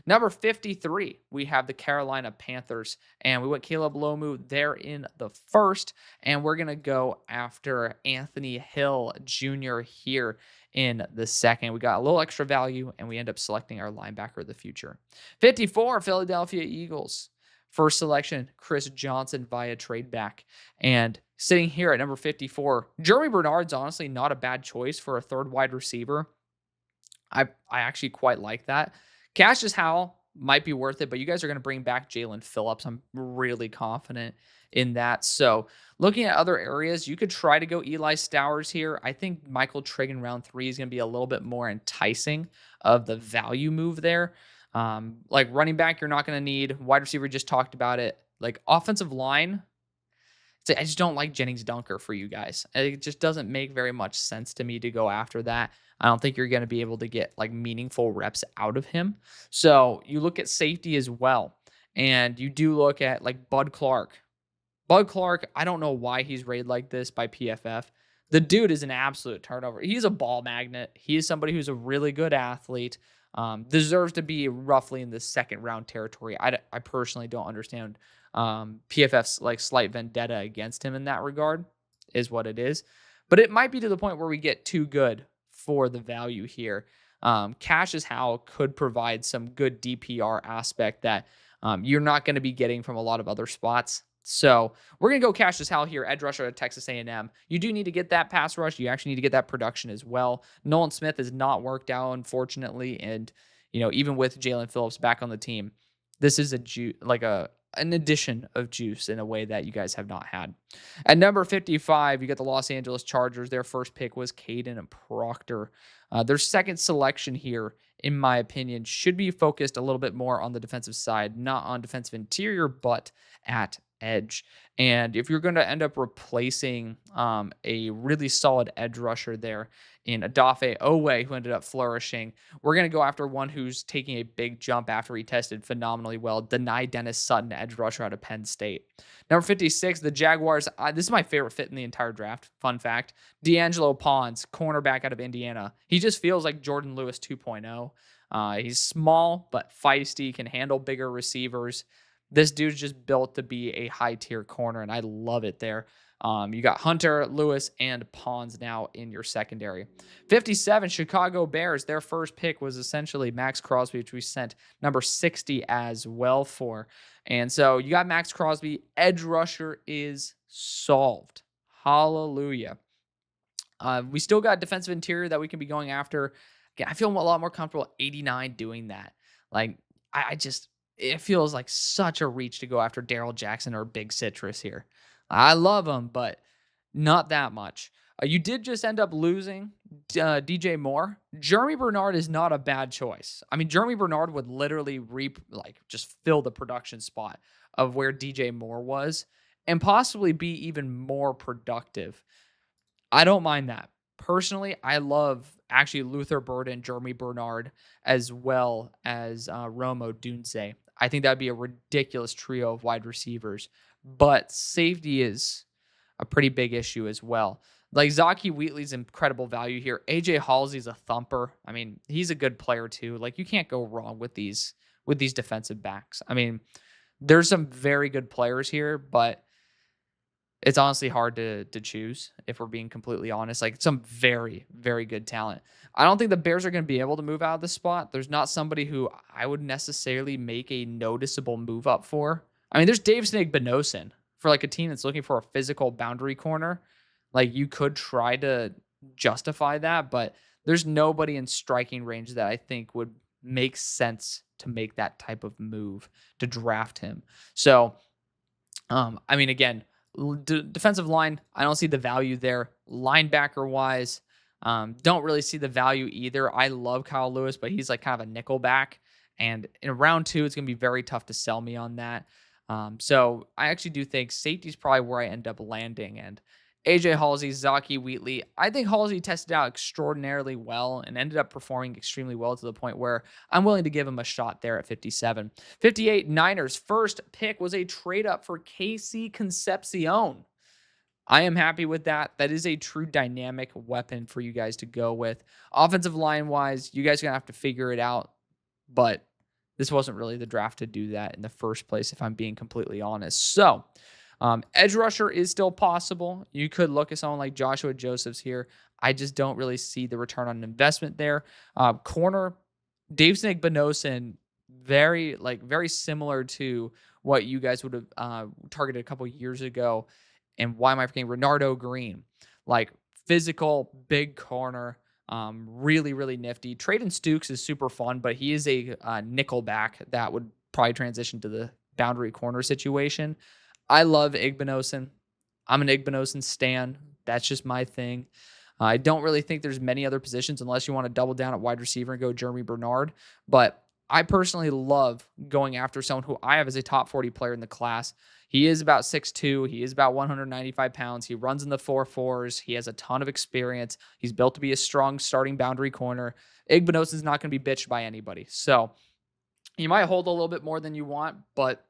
Number 53, we have the Carolina Panthers, and we went Caleb Lomu there in the first, and we're going to go after Anthony Hill Jr. here in the second. We got a little extra value, and we end up selecting our linebacker of the future. 54, Philadelphia Eagles. First selection, Chris Johnson via trade back. And sitting here at number 54, Jeremy Bernard's honestly not a bad choice for a third wide receiver. I actually quite like that. Cassius Howell might be worth it, but you guys are going to bring back Jalen Phillips. I'm really confident in that. So looking at other areas, you could try to go Eli Stowers here. I think Michael Trigg in round 3 is going to be a little bit more enticing of the value move there. Like running back, you're not going to need. Wide receiver, just talked about it. Like offensive line, I just don't like Jennings Dunker for you guys. It just doesn't make very much sense to me to go after that. I don't think you're going to be able to get like meaningful reps out of him. So you look at safety as well. And you do look at like Bud Clark. Bud Clark, I don't know why he's rated like this by PFF. The dude is an absolute turnover. He's a ball magnet. He is somebody who's a really good athlete. deserves to be roughly in the second round territory. I personally don't understand PFF's like slight vendetta against him in that regard, is what it is. But it might be to the point where we get too good for the value here. Cassius Howell could provide some good DPR aspect that you're not going to be getting from a lot of other spots. So we're going to go Cassius Howell here, edge rusher at Texas A&M. You do need to get that pass rush. You actually need to get that production as well. Nolan Smith has not worked out, unfortunately. And, even with Jalen Phillips back on the team, this is an addition of juice in a way that you guys have not had. At number 55, you got the Los Angeles Chargers. Their first pick was Caden Proctor. Their second selection here, in my opinion, should be focused a little bit more on the defensive side, not on defensive interior, but at edge. And if you're going to end up replacing a really solid edge rusher there in Odafe Owe, who ended up flourishing, we're going to go after one who's taking a big jump after he tested phenomenally well. Deny Dennis Sutton, edge rusher out of Penn State. Number 56, the Jaguars. This is my favorite fit in the entire draft. Fun fact. D'Angelo Pons, cornerback out of Indiana. He just feels like Jordan Lewis 2.0. He's small but feisty, can handle bigger receivers. This dude's just built to be a high-tier corner, and I love it there. You got Hunter, Lewis, and Pons now in your secondary. 57, Chicago Bears. Their first pick was essentially Max Crosby, which we sent number 60 as well for. And so you got Max Crosby. Edge rusher is solved. Hallelujah. We still got defensive interior that we can be going after. Again, I feel a lot more comfortable at 89 doing that. Like, it feels like such a reach to go after Darrell Jackson or Big Citrus here. I love him, but not that much. You did just end up losing DJ Moore. Jeremy Bernard is not a bad choice. I mean, Jeremy Bernard would literally just fill the production spot of where DJ Moore was and possibly be even more productive. I don't mind that. Personally, I love actually Luther Burden, Jeremy Bernard, as well as Rome Odunze. I think that would be a ridiculous trio of wide receivers. But safety is a pretty big issue as well. Like Zaki Wheatley's incredible value here. AJ Halsey's a thumper. I mean, he's a good player too. Like you can't go wrong with these defensive backs. I mean, there's some very good players here, but it's honestly hard to choose if we're being completely honest. Like some very, very good talent. I don't think the Bears are going to be able to move out of this spot. There's not somebody who I would necessarily make a noticeable move up for. I mean, there's Dave Igbinosun for like a team that's looking for a physical boundary corner. Like you could try to justify that, but there's nobody in striking range that I think would make sense to make that type of move to draft him. So, I mean, again, defensive line, I don't see the value there. Linebacker wise, don't really see the value either. I love Kyle Lewis, but he's like kind of a nickel back. And in round 2, it's going to be very tough to sell me on that. So I actually do think safety is probably where I end up landing. And AJ Halsey, Zaki Wheatley, I think Halsey tested out extraordinarily well and ended up performing extremely well to the point where I'm willing to give him a shot there at 57. 58, Niners. First pick was a trade up for KC Concepcion. I am happy with that. That is a true dynamic weapon for you guys to go with. Offensive line wise, you guys are going to have to figure it out, but this wasn't really the draft to do that in the first place, if I'm being completely honest. So, edge rusher is still possible. You could look at someone like Joshua Josephs here. I just don't really see the return on investment there. Corner, Dave Igbinosun, very similar to what you guys would have targeted a couple years ago. And why am I forgetting Renardo Green? Like physical, big corner. Really, really nifty. Traden Stukes is super fun, but he is a nickel back that would probably transition to the boundary corner situation. I love Igbinosun. I'm an Igbinosun stan. That's just my thing. I don't really think there's many other positions unless you want to double down at wide receiver and go Jeremy Bernard. But I personally love going after someone who I have as a top 40 player in the class. He is about 6'2". He is about 195 pounds. He runs in the 4.4s. He has a ton of experience. He's built to be a strong starting boundary corner. Igbinosun's not going to be bitched by anybody. So you might hold a little bit more than you want, but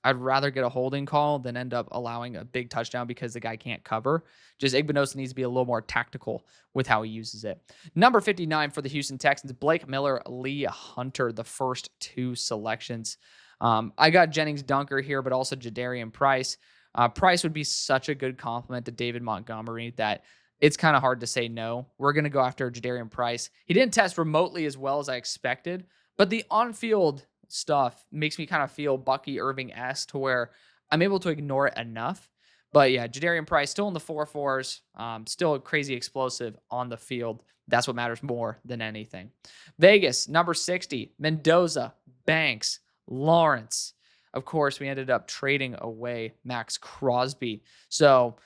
I'd rather get a holding call than end up allowing a big touchdown because the guy can't cover. Just Igbenogson needs to be a little more tactical with how he uses it. Number 59 for the Houston Texans, Blake Miller, Lee Hunter, the first two selections. I got Jennings Dunker here, but also Jadarian Price. Price would be such a good compliment to David Montgomery that it's kind of hard to say no. We're going to go after Jadarian Price. He didn't test remotely as well as I expected, but the on-field stuff makes me kind of feel Bucky Irving-esque to where I'm able to ignore it enough. But yeah, Jadarian Price still in the 4.4s, still crazy explosive on the field. That's what matters more than anything. Vegas, number 60, Mendoza, Banks, Lawrence. Of course, we ended up trading away Max Crosby. So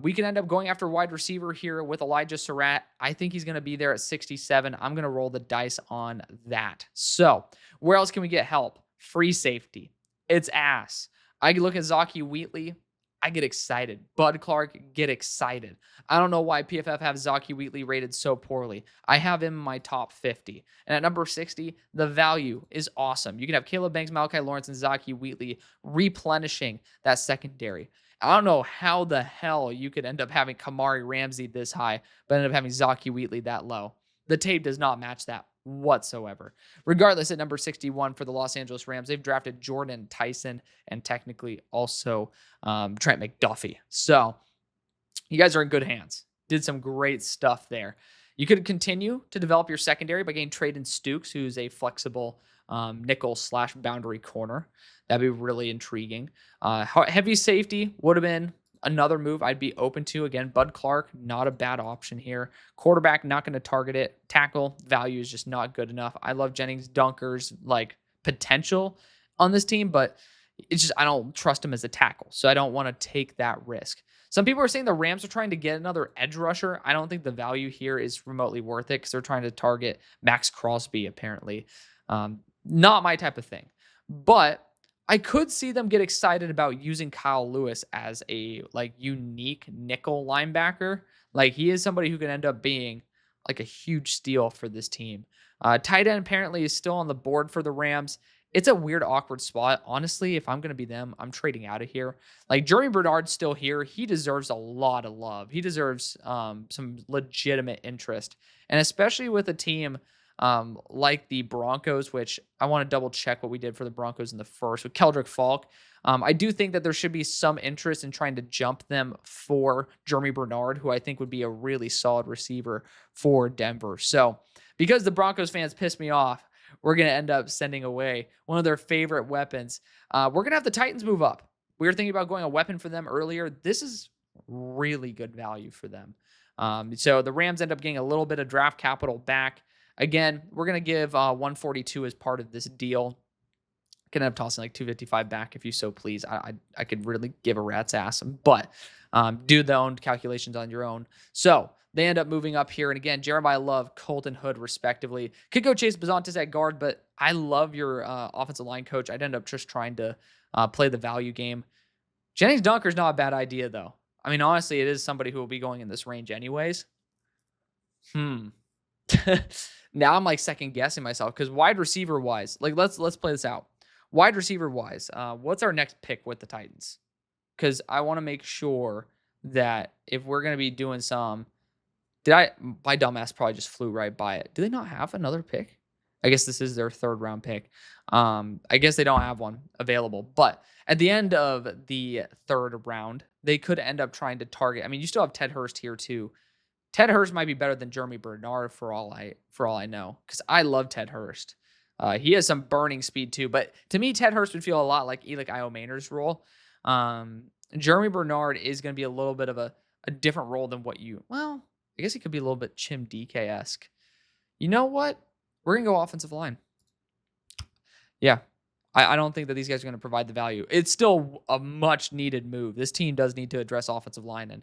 we can end up going after wide receiver here with Elijah Surratt. I think he's going to be there at 67. I'm going to roll the dice on that. So where else can we get help? Free safety. It's ass. I look at Zaki Wheatley. I get excited. Bud Clark, get excited. I don't know why PFF have Zaki Wheatley rated so poorly. I have him in my top 50. And at number 60, the value is awesome. You can have Caleb Banks, Malachi Lawrence, and Zaki Wheatley replenishing that secondary. I don't know how the hell you could end up having Kamari Ramsey this high, but end up having Zaki Wheatley that low. The tape does not match that whatsoever. Regardless, at number 61 for the Los Angeles Rams, they've drafted Jordan Tyson and technically also Trent McDuffie. So you guys are in good hands. Did some great stuff there. You could continue to develop your secondary by getting Traden Stukes, who's a flexible nickel/boundary corner. That'd be really intriguing. Heavy safety would have been another move I'd be open to. Again, Bud Clark, not a bad option here. Quarterback, not going to target it. Tackle value is just not good enough. I love Jennings Dunker's potential on this team, but it's just I don't trust him as a tackle, so I don't want to take that risk. Some people are saying the Rams are trying to get another edge rusher. I don't think the value here is remotely worth it because they're trying to target Max Crosby, apparently. Not my type of thing. But I could see them get excited about using Kyle Lewis as a unique nickel linebacker. He is somebody who can end up being a huge steal for this team. Tight end apparently is still on the board for the Rams. It's a weird, awkward spot. Honestly, if I'm going to be them, I'm trading out of here. Jeremy Bernard's still here. He deserves a lot of love. He deserves some legitimate interest. And especially with a team like the Broncos, which I want to double check what we did for the Broncos in the first with Keldrick Falk. I do think that there should be some interest in trying to jump them for Jeremy Bernard, who I think would be a really solid receiver for Denver. So because the Broncos fans pissed me off, we're going to end up sending away one of their favorite weapons. We're going to have the Titans move up. We were thinking about going a weapon for them earlier. This is really good value for them. So the Rams end up getting a little bit of draft capital back. Again, we're going to give 142 as part of this deal. Can end up tossing 255 back if you so please. I could really give a rat's ass, but do the own calculations on your own. So they end up moving up here. And again, Jeremiah Love, Colton Hood, respectively. Could go Chase Bazantes at guard, but I love your offensive line coach. I'd end up just trying to play the value game. Jennings Dunker's not a bad idea, though. I mean, honestly, it is somebody who will be going in this range anyways. Now I'm second guessing myself because wide receiver wise, let's play this out. Wide receiver wise, what's our next pick with the Titans? Because I want to make sure that if we're going to be doing my dumbass probably just flew right by it. Do they not have another pick? I guess this is their third round pick. I guess they don't have one available, but at the end of the third round, they could end up trying to target. I mean, you still have Ted Hurst here too. Ted Hurst might be better than Jeremy Bernard for all I know, because I love Ted Hurst. He has some burning speed too, but to me, Ted Hurst would feel a lot like Eli Iomaner's role. Jeremy Bernard is going to be a little bit of a different role than I guess he could be a little bit Chim DK-esque. You know what? We're going to go offensive line. Yeah. I don't think that these guys are going to provide the value. It's still a much needed move. This team does need to address offensive line, and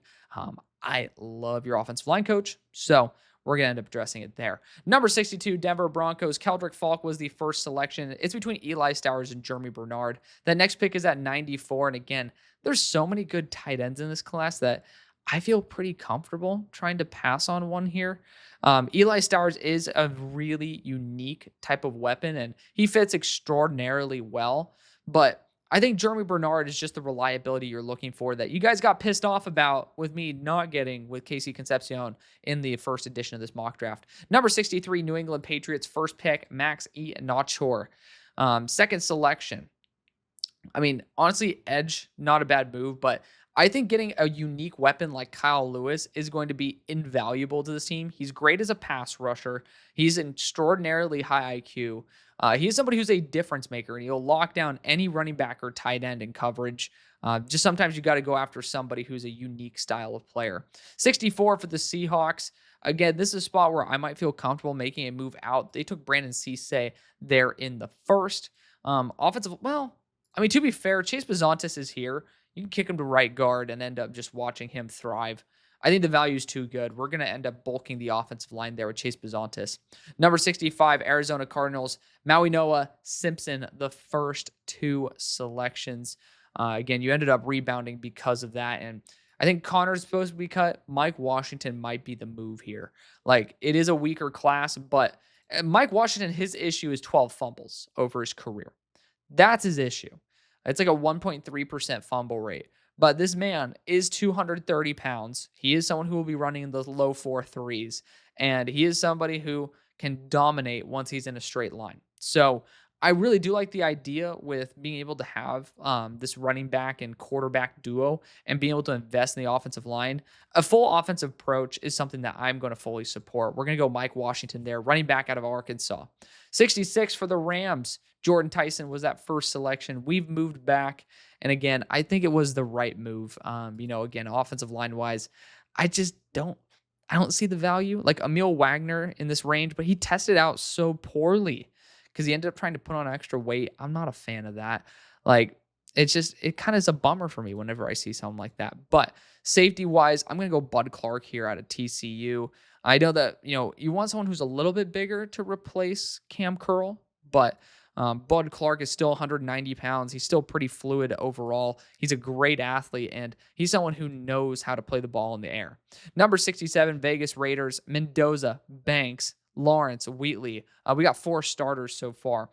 I love your offensive line coach. So we're going to end up addressing it there. Number 62, Denver Broncos. Keldrick Falk was the first selection. It's between Eli Stowers and Jeremy Bernard. That next pick is at 94. And again, there's so many good tight ends in this class that I feel pretty comfortable trying to pass on one here. Eli Stowers is a really unique type of weapon, and he fits extraordinarily well. But I think Jeremy Bernard is just the reliability you're looking for that you guys got pissed off about with me not getting with Casey Concepcion in the first edition of this mock draft. Number 63, New England Patriots, first pick, Max E. Notchor. Second selection. I mean, honestly, edge, not a bad move, but I think getting a unique weapon like Kyle Lewis is going to be invaluable to this team. He's great as a pass rusher. He's an extraordinarily high IQ. He's somebody who's a difference maker, and he'll lock down any running back or tight end in coverage. Just sometimes you got to go after somebody who's a unique style of player. 64 for the Seahawks. Again, this is a spot where I might feel comfortable making a move out. They took Brandon Cisse there in the first. Offensive, well, I mean, to be fair, Chase Bizontis is here. You can kick him to right guard and end up just watching him thrive. I think the value is too good. We're going to end up bulking the offensive line there with Chase Bizontis. Number 65, Arizona Cardinals, Maui Noah Simpson, the first two selections. Again, you ended up rebounding because of that. And I think Connor's supposed to be cut. Mike Washington might be the move here. Like, it is a weaker class, but Mike Washington, his issue is 12 fumbles over his career. That's his issue. It's like a 1.3% fumble rate. But this man is 230 pounds. He is someone who will be running in the low 4.3s. And he is somebody who can dominate once he's in a straight line. So I really do like the idea with being able to have this running back and quarterback duo and being able to invest in the offensive line. A full offensive approach is something that I'm going to fully support. We're going to go Mike Washington there, running back out of Arkansas. 66 for the Rams. Jordan Tyson was that first selection. We've moved back. And again, I think it was the right move. Again, offensive line wise, I don't see the value. Like Emil Wagner in this range, but he tested out so poorly because he ended up trying to put on extra weight. I'm not a fan of that. Like, it kind of is a bummer for me whenever I see something like that. But safety wise, I'm going to go Bud Clark here out of TCU. I know that, you want someone who's a little bit bigger to replace Cam Curl, but Bud Clark is still 190 pounds. He's still pretty fluid overall. He's a great athlete, and he's someone who knows how to play the ball in the air. Number 67, Vegas Raiders, Mendoza, Banks, Lawrence, Wheatley. We got 4 starters so far.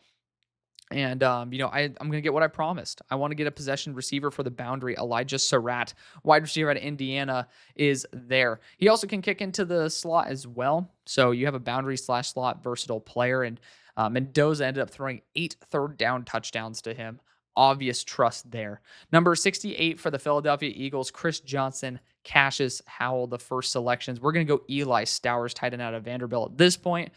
And, I'm going to get what I promised. I want to get a possession receiver for the boundary. Elijah Surratt, wide receiver out of Indiana, is there. He also can kick into the slot as well. So you have a boundary/slot versatile player. And Mendoza ended up throwing 8 third-down touchdowns to him. Obvious trust there. Number 68 for the Philadelphia Eagles, Chris Johnson, Cassius Howell, the first selections. We're going to go Eli Stowers, tight end out of Vanderbilt at this point.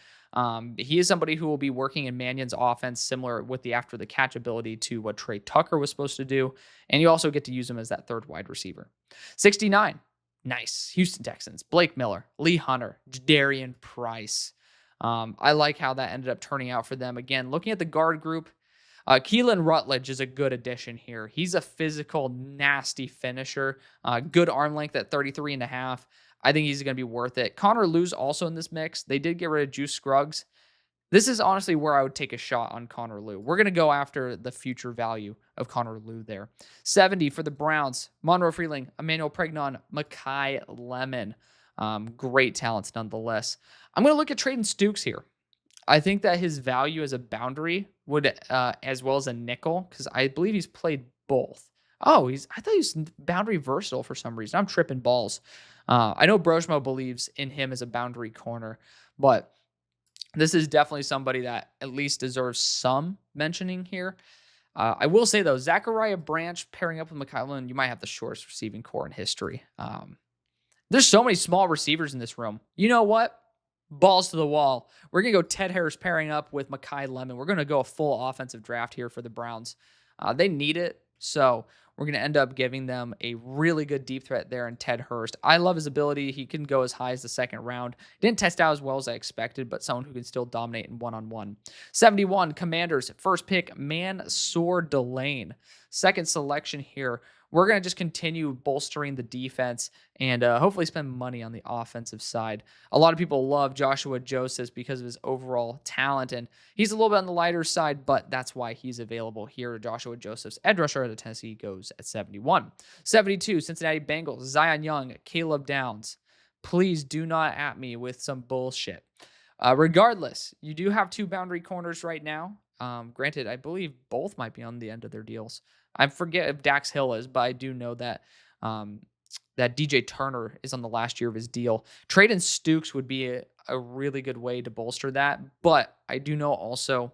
He is somebody who will be working in Mannion's offense, similar with the after the catch ability to what Trey Tucker was supposed to do. And you also get to use him as that third wide receiver. 69. Nice. Houston Texans, Blake Miller, Lee Hunter, Jadarian Price. I like how that ended up turning out for them. Again, looking at the guard group, Keelan Rutledge is a good addition here. He's a physical, nasty finisher. Good arm length at 33.5. I think he's going to be worth it. Connor Lew's also in this mix. They did get rid of Juice Scruggs. This is honestly where I would take a shot on Connor Lew. We're going to go after the future value of Connor Lew there. 70 for the Browns, Monroe Freeling, Emmanuel Pregnon, Makai Lemon. Great talents nonetheless. I'm going to look at Traden Stukes here. I think that his value as a boundary would, as well as a nickel, because I believe he's played both. Oh, I thought he was boundary versatile for some reason. I'm tripping balls. I know Brojmo believes in him as a boundary corner, but this is definitely somebody that at least deserves some mentioning here. I will say, though, Zachariah Branch pairing up with McClellan, you might have the shortest receiving core in history. There's so many small receivers in this room. You know what? Balls to the wall. We're going to go Ted Harris pairing up with Makai Lemon. We're going to go a full offensive draft here for the Browns. They need it, so we're going to end up giving them a really good deep threat there in Ted Hurst. I love his ability. He can go as high as the second round. Didn't test out as well as I expected, but someone who can still dominate in one-on-one. 71, Commanders, first pick, Mansour Delane. Second selection here. We're going to just continue bolstering the defense and hopefully spend money on the offensive side. A lot of people love Joshua Josephs because of his overall talent, and he's a little bit on the lighter side, but that's why he's available here. Joshua Josephs, edge rusher out of Tennessee, goes at 71. 72, Cincinnati Bengals, Zion Young, Caleb Downs. Please do not at me with some bullshit. Regardless, you do have 2 boundary corners right now. Granted, I believe both might be on the end of their deals. I forget if Dax Hill is, but I do know that um, that DJ Turner is on the last year of his deal. Trading Stooks would be a really good way to bolster that. But I do know also, you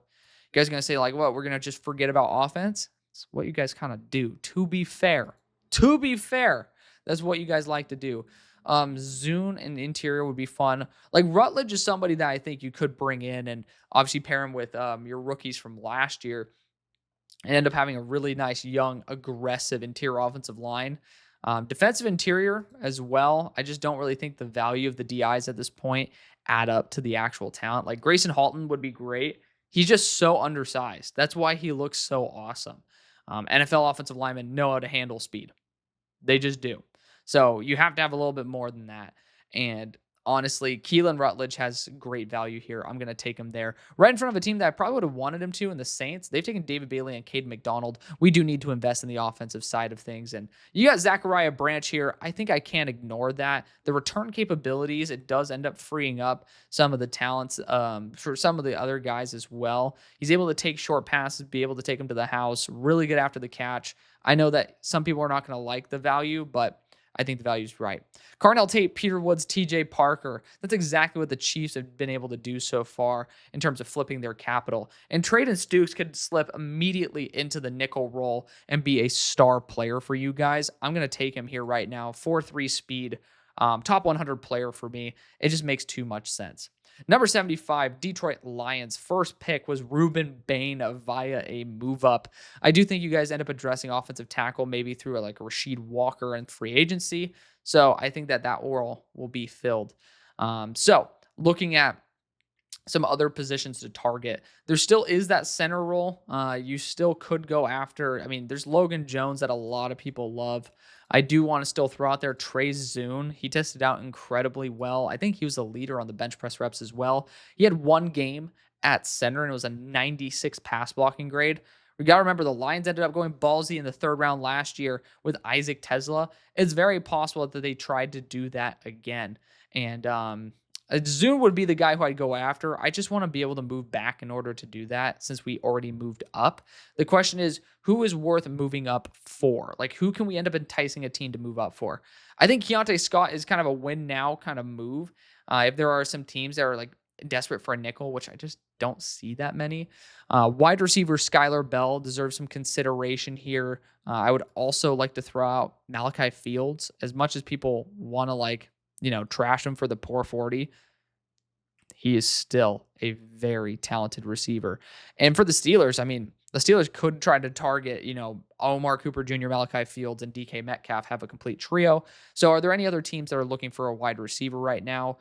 guys are going to say, like, what, we're going to just forget about offense? It's what you guys kind of do. To be fair, that's what you guys like to do. Zune and interior would be fun. Like Rutledge is somebody that I think you could bring in and obviously pair him with your rookies from last year and end up having a really nice, young, aggressive interior offensive line. Defensive interior as well. I just don't really think the value of the DIs at this point add up to the actual talent. Like Grayson Halton would be great. He's just so undersized. That's why he looks so awesome. NFL offensive linemen know how to handle speed. They just do. So you have to have a little bit more than that. And honestly, Keelan Rutledge has great value here. I'm going to take him there. Right in front of a team that I probably would have wanted him to in the Saints. They've taken David Bailey and Caden McDonald. We do need to invest in the offensive side of things. And you got Zachariah Branch here. I think I can't ignore that. The return capabilities, it does end up freeing up some of the talents for some of the other guys as well. He's able to take short passes, be able to take them to the house, really good after the catch. I know that some people are not going to like the value, but I think the value is right. Carnell Tate, Peter Woods, TJ Parker. That's exactly what the Chiefs have been able to do so far in terms of flipping their capital. And Traden Stukes could slip immediately into the nickel role and be a star player for you guys. I'm going to take him here right now. 4.3 speed, top 100 player for me. It just makes too much sense. Number 75, Detroit Lions. First pick was Ruben Bain via a move up. I do think you guys end up addressing offensive tackle maybe through like Rasheed Walker and free agency. So I think that role will be filled. So looking at some other positions to target, there still is that center role. You still could go after, I mean, there's Logan Jones that a lot of people love. I do want to still throw out there Trey Zune. He tested out incredibly well. I think he was a leader on the bench press reps as well. He had one game at center and it was a 96 pass blocking grade. We got to remember the Lions ended up going ballsy in the third round last year with Isaac Tesla. It's very possible that they tried to do that again. And Zune would be the guy who I'd go after. I just want to be able to move back in order to do that since we already moved up. The question is, who is worth moving up for? Like, who can we end up enticing a team to move up for? I think Keontae Scott is kind of a win now kind of move. If there are some teams that are like desperate for a nickel, which I just don't see that many. Wide receiver Skylar Bell deserves some consideration here. I would also like to throw out Malachi Fields. As much as people want to trash him for the poor 40, he is still a very talented receiver. And for the Steelers, I mean, the Steelers could try to target, Omar Cooper Jr., Malachi Fields, and DK Metcalf have a complete trio. So are there any other teams that are looking for a wide receiver right now?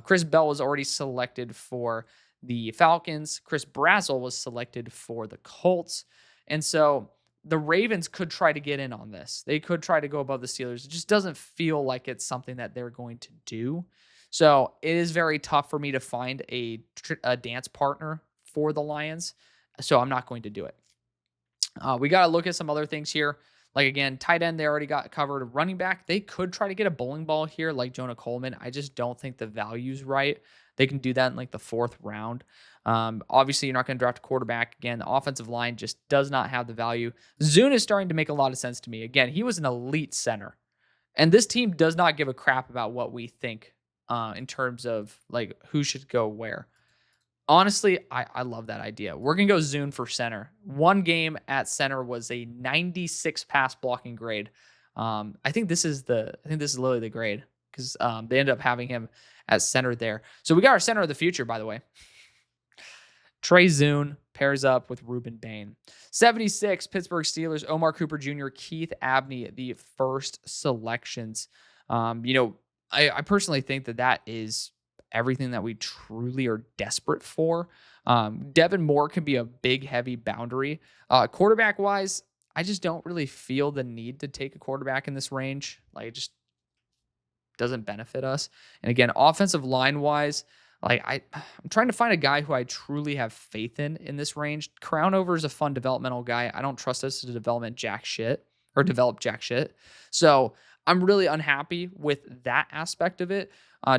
Chris Bell was already selected for the Falcons. Chris Brazzell was selected for the Colts. And so the Ravens could try to get in on this. They could try to go above the Steelers. It just doesn't feel like it's something that they're going to do. So it is very tough for me to find a dance partner for the Lions. So I'm not going to do it. We got to look at some other things here. Like, again, tight end, they already got covered. Running back, they could try to get a bowling ball here like Jonah Coleman. I just don't think the value's right. They can do that in like the fourth round. Obviously, you're not going to draft a quarterback. Again, the offensive line just does not have the value. Zune is starting to make a lot of sense to me. Again, he was an elite center. And this team does not give a crap about what we think in terms of like who should go where. Honestly, I love that idea. We're going to go Zune for center. One game at center was a 96 pass blocking grade. I think this is literally the grade because they ended up having him at center there. So we got our center of the future, by the way. Trey Zune pairs up with Ruben Bain. 76, Pittsburgh Steelers, Omar Cooper Jr., Keith Abney, the first selections. I personally think that is everything that we truly are desperate for. Devin Moore can be a big, heavy boundary. Quarterback-wise, I just don't really feel the need to take a quarterback in this range. Like, it just doesn't benefit us. And again, offensive line-wise, like I'm trying to find a guy who I truly have faith in this range. Crownover is a fun developmental guy. I don't trust us to develop jack shit. So I'm really unhappy with that aspect of it.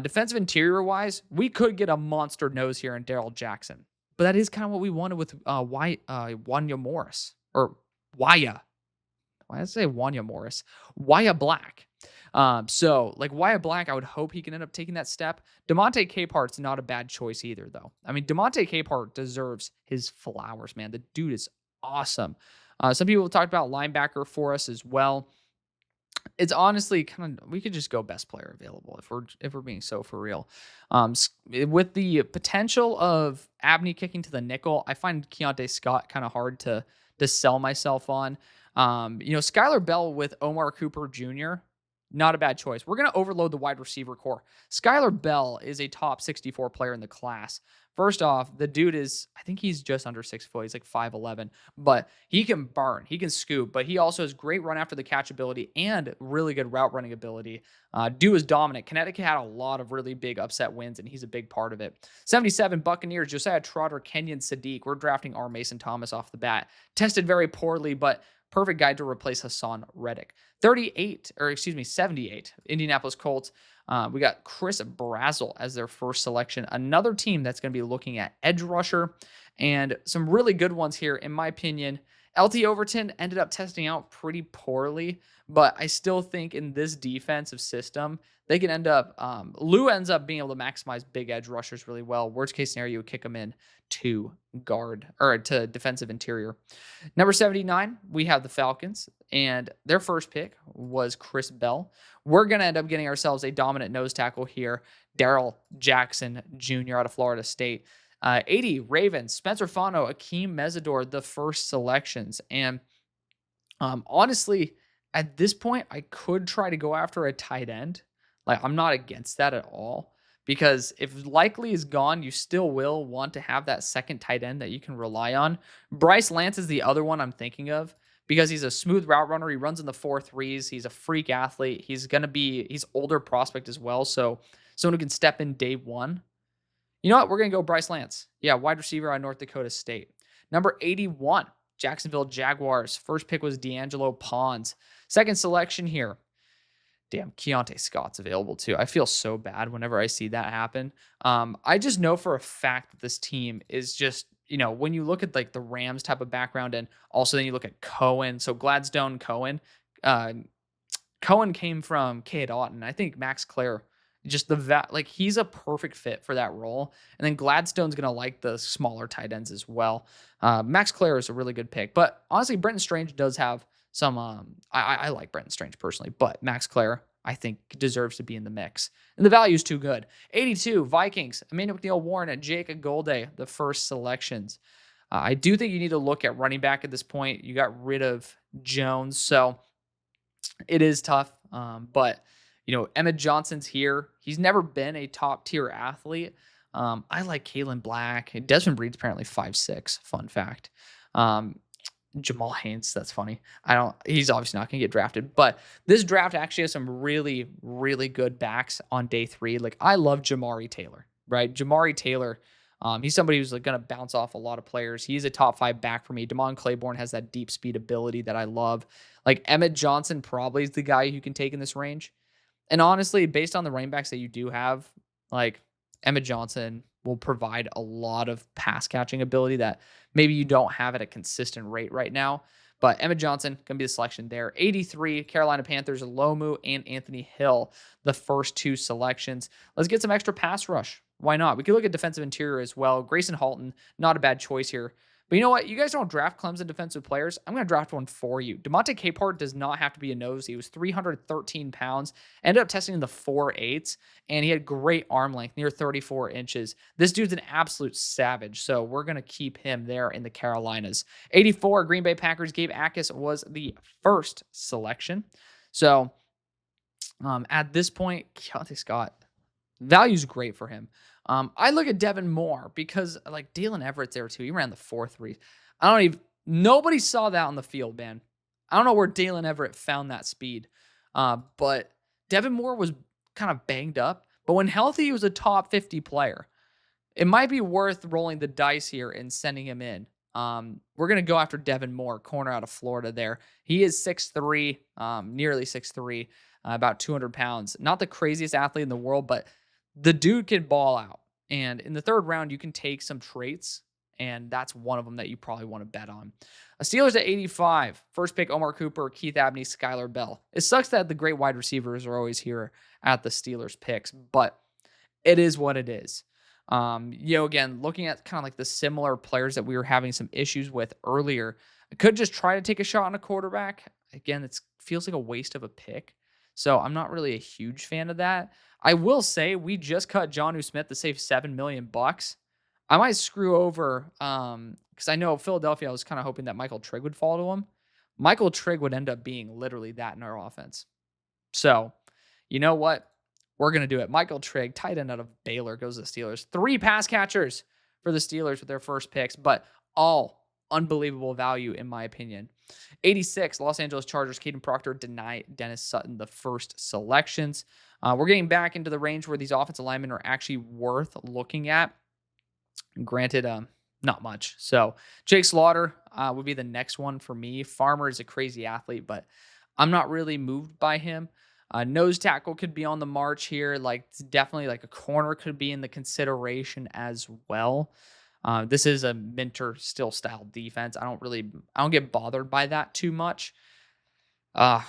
Defensive interior wise, we could get a monster nose here in Darrell Jackson, but that is kind of what we wanted with Wanya Morris or Waya. Why did I say Wanya Morris? Wyatt Black. So like Wyatt Black, I would hope he can end up taking that step. DeMonte Capart's not a bad choice either, though. I mean, DeMonte Capart deserves his flowers, man. The dude is awesome. Some people have talked about linebacker for us as well. It's honestly kind of we could just go best player available if we're being so for real. With the potential of Abney kicking to the nickel, I find Keontae Scott kind of hard to sell myself on. Skylar Bell with Omar Cooper Jr. Not a bad choice. We're going to overload the wide receiver core. Skylar Bell is a top 64 player in the class. First off, the dude I think he's just under 6 foot. He's like 5'11", but he can burn, he can scoop, but he also has great run after the catch ability and really good route running ability. Dude is dominant. Connecticut had a lot of really big upset wins, and he's a big part of it. 77 Buccaneers, Josiah Trotter, Kenyon Sadiq. We're drafting R. Mason Thomas off the bat. Tested very poorly, but perfect guy to replace Hassan Reddick. 78, Indianapolis Colts. We got Chris Brazzell as their first selection. Another team that's going to be looking at edge rusher and some really good ones here, in my opinion. LT Overton ended up testing out pretty poorly, but I still think in this defensive system, they can end up, Lou ends up being able to maximize big edge rushers really well. Worst case scenario, you would kick them in to guard or to defensive interior. Number 79, we have the Falcons, and their first pick was Chris Bell. We're going to end up getting ourselves a dominant nose tackle here, Darrell Jackson Jr. out of Florida State. 80, Ravens, Spencer Fano, Akeem Mesidor, the first selections. And honestly, at this point, I could try to go after a tight end. Like, I'm not against that at all, because if Likely is gone, you still will want to have that second tight end that you can rely on. Bryce Lance is the other one I'm thinking of, because he's a smooth route runner. He runs in the 4.3s. He's a freak athlete. He's older prospect as well. So someone who can step in day one. You know what? We're going to go Bryce Lance. Yeah, wide receiver out of North Dakota State. Number 81, Jacksonville Jaguars. First pick was D'Angelo Pons. Second selection here. Damn, Keontae Scott's available too. I feel so bad whenever I see that happen. I just know for a fact that this team is just, when you look at like the Rams type of background, and also then you look at Cohen. So Gladstone Cohen. Cohen came from Cade Otton. I think Max Clare, just he's a perfect fit for that role. And then Gladstone's going to like the smaller tight ends as well. Max Clare is a really good pick. But honestly, Brenton Strange does have some, I like Brenton Strange personally, but Max Clare, I think, deserves to be in the mix. And the value is too good. 82, Vikings, Emmanuel McNeil-Warren and Jake Agolde, the first selections. I do think you need to look at running back at this point. You got rid of Jones, so it is tough. But Emmett Johnson's here. He's never been a top tier athlete. I like Kalen Black. Desmond Breed's apparently 5'6". Fun fact. Jamal Haynes, that's funny. He's obviously not going to get drafted, but this draft actually has some really, really good backs on day 3. Like, I love Jamari Taylor, right? Jamari Taylor, he's somebody who's going to bounce off a lot of players. He's a top 5 back for me. Damon Claiborne has that deep speed ability that I love. Like, Emmett Johnson probably is the guy you can take in this range. And honestly, based on the running backs that you do have, like, Emmett Johnson will provide a lot of pass catching ability that maybe you don't have at a consistent rate right now. But Emmett Johnson going to be the selection there. 83, Carolina Panthers, Lomu and Anthony Hill, the first 2 selections. Let's get some extra pass rush. Why not? We could look at defensive interior as well. Grayson Halton, not a bad choice here. But you know what? You guys don't draft Clemson defensive players. I'm going to draft one for you. DeMonte Capart does not have to be a nose. He was 313 pounds, ended up testing in the 4.8s, and he had great arm length, near 34 inches. This dude's an absolute savage, so we're going to keep him there in the Carolinas. 84, Green Bay Packers, Gabe Akis was the first selection. So at this point, Keontae Scott, value's great for him. I look at Devin Moore because, like, Dalen Everett's there too. He ran the 4.3. Nobody saw that on the field, man. I don't know where Dalen Everett found that speed. But Devin Moore was kind of banged up. But when healthy, he was a top 50 player. It might be worth rolling the dice here and sending him in. We're going to go after Devin Moore, corner out of Florida there. He is 6'3", nearly 6'3", about 200 pounds. Not the craziest athlete in the world, but the dude can ball out. And in the 3rd round, you can take some traits and that's one of them that you probably want to bet on. Steelers at 85. First pick, Omar Cooper, Keith Abney, Skylar Bell. It sucks that the great wide receivers are always here at the Steelers picks, but it is what it is. Again, looking at kind of like the similar players that we were having some issues with earlier, I could just try to take a shot on a quarterback. Again, it feels like a waste of a pick. So I'm not really a huge fan of that. I will say we just cut Jonnu Smith to save $7 million bucks. I might screw over because I know Philadelphia, I was kind of hoping that Michael Trigg would fall to him. Michael Trigg would end up being literally that in our offense. So, you know what? We're going to do it. Michael Trigg, tight end out of Baylor, goes to the Steelers. 3 pass catchers for the Steelers with their first picks, but all unbelievable value in my opinion. 86, Los Angeles Chargers, Caden Proctor, deny Dennis Sutton the first selections. We're getting back into the range where these offensive linemen are actually worth looking at. Granted, not much. So Jake Slaughter would be the next one for me. Farmer is a crazy athlete, but I'm not really moved by him. Nose tackle could be on the march here. Like definitely like a corner could be in the consideration as well. This is a Minter still style defense. I don't get bothered by that too much. I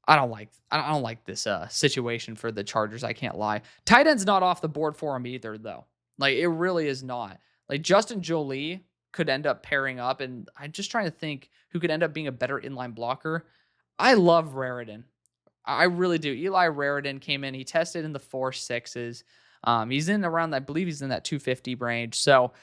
don't like this situation for the Chargers. I can't lie. Tight end's not off the board for him either, though. Like it really is not. Like Justin Jolie could end up pairing up, and I'm just trying to think who could end up being a better inline blocker. I love Raritan. I really do. Eli Raritan came in. He tested in the 4.6s. He's in around, I believe he's in that 250 range. So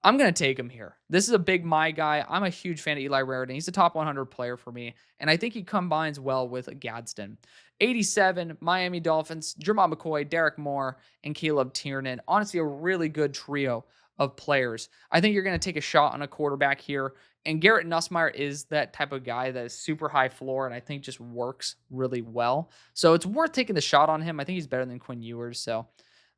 I'm going to take him here. This is a big my guy. I'm a huge fan of Eli Raritan. He's a top 100 player for me, and I think he combines well with Gadsden. 87, Miami Dolphins, Jermon McCoy, Derek Moore, and Caleb Tiernan. Honestly, a really good trio of players. I think you're going to take a shot on a quarterback here, and Garrett Nussmeier is that type of guy that is super high floor and I think just works really well. So it's worth taking the shot on him. I think he's better than Quinn Ewers, so,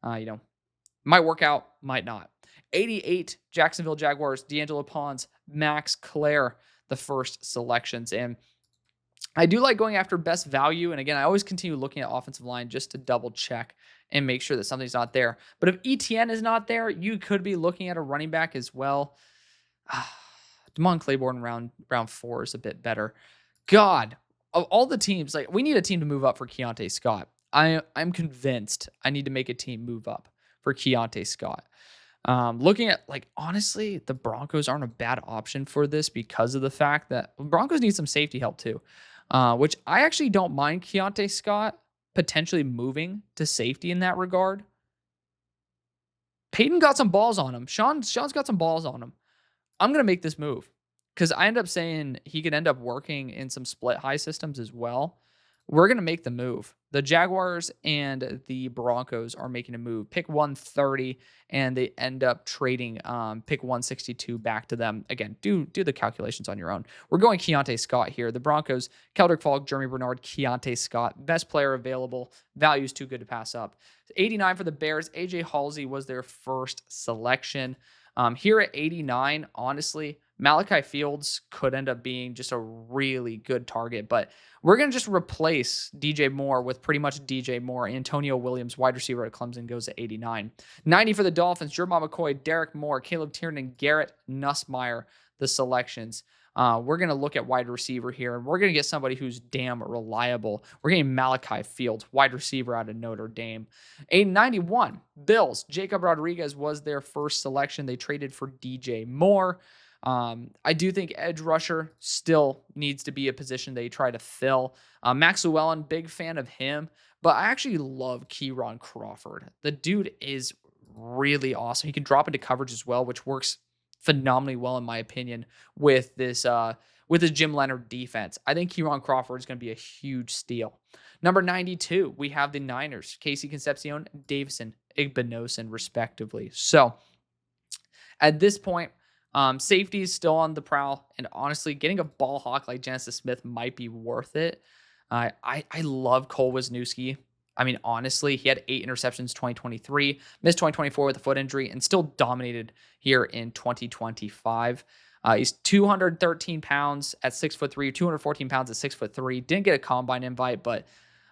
might work out, might not. 88, Jacksonville Jaguars, D'Angelo Pons, Max Clare, the first selections. And I do like going after best value. And again, I always continue looking at offensive line just to double check and make sure that something's not there. But if ETN is not there, you could be looking at a running back as well. Damon Claiborne round 4 is a bit better. God, of all the teams, like we need a team to move up for Keontae Scott. I'm convinced I need to make a team move up for Keontae Scott. Looking at, like, honestly, the Broncos aren't a bad option for this because of the fact that Broncos need some safety help too, which I actually don't mind Keontae Scott potentially moving to safety in that regard. Peyton got some balls on him. Sean's got some balls on him. I'm going to make this move because I end up saying he could end up working in some split high systems as well. We're going to make the move. The Jaguars and the Broncos are making a move. Pick 130, and they end up trading pick 162 back to them. Again, do the calculations on your own. We're going Keontae Scott here. The Broncos, Keldrick Falk, Jeremy Bernard, Keontae Scott. Best player available. Value's too good to pass up. 89 for the Bears. AJ Halsey was their first selection. Here at 89, honestly, Malachi Fields could end up being just a really good target, but we're going to just replace DJ Moore with pretty much DJ Moore. Antonio Williams, wide receiver at Clemson, goes at 89. 90 for the Dolphins, Jermon McCoy, Derek Moore, Caleb Tiernan, Garrett Nussmeier, the selections. We're going to look at wide receiver here, and we're going to get somebody who's damn reliable. We're getting Malachi Fields, wide receiver out of Notre Dame. 91, Bills, Jacob Rodriguez was their first selection. They traded for DJ Moore. I do think edge rusher still needs to be a position they try to fill. Max Llewellyn, big fan of him, but I actually love Kieran Crawford. The dude is really awesome. He can drop into coverage as well, which works phenomenally well in my opinion with this Jim Leonard defense. I think Kieran Crawford is going to be a huge steal. Number 92, we have the Niners, Casey Concepcion, Davison Igbinosun, respectively. So at this point, safety is still on the prowl, and honestly, getting a ball hawk like Genesis Smith might be worth it. I love Cole Wisniewski. I mean, honestly, he had 8 interceptions 2023, missed 2024 with a foot injury, and still dominated here in 2025. He's 213 pounds at 6'3", 214 pounds at 6'3". Didn't get a combine invite, but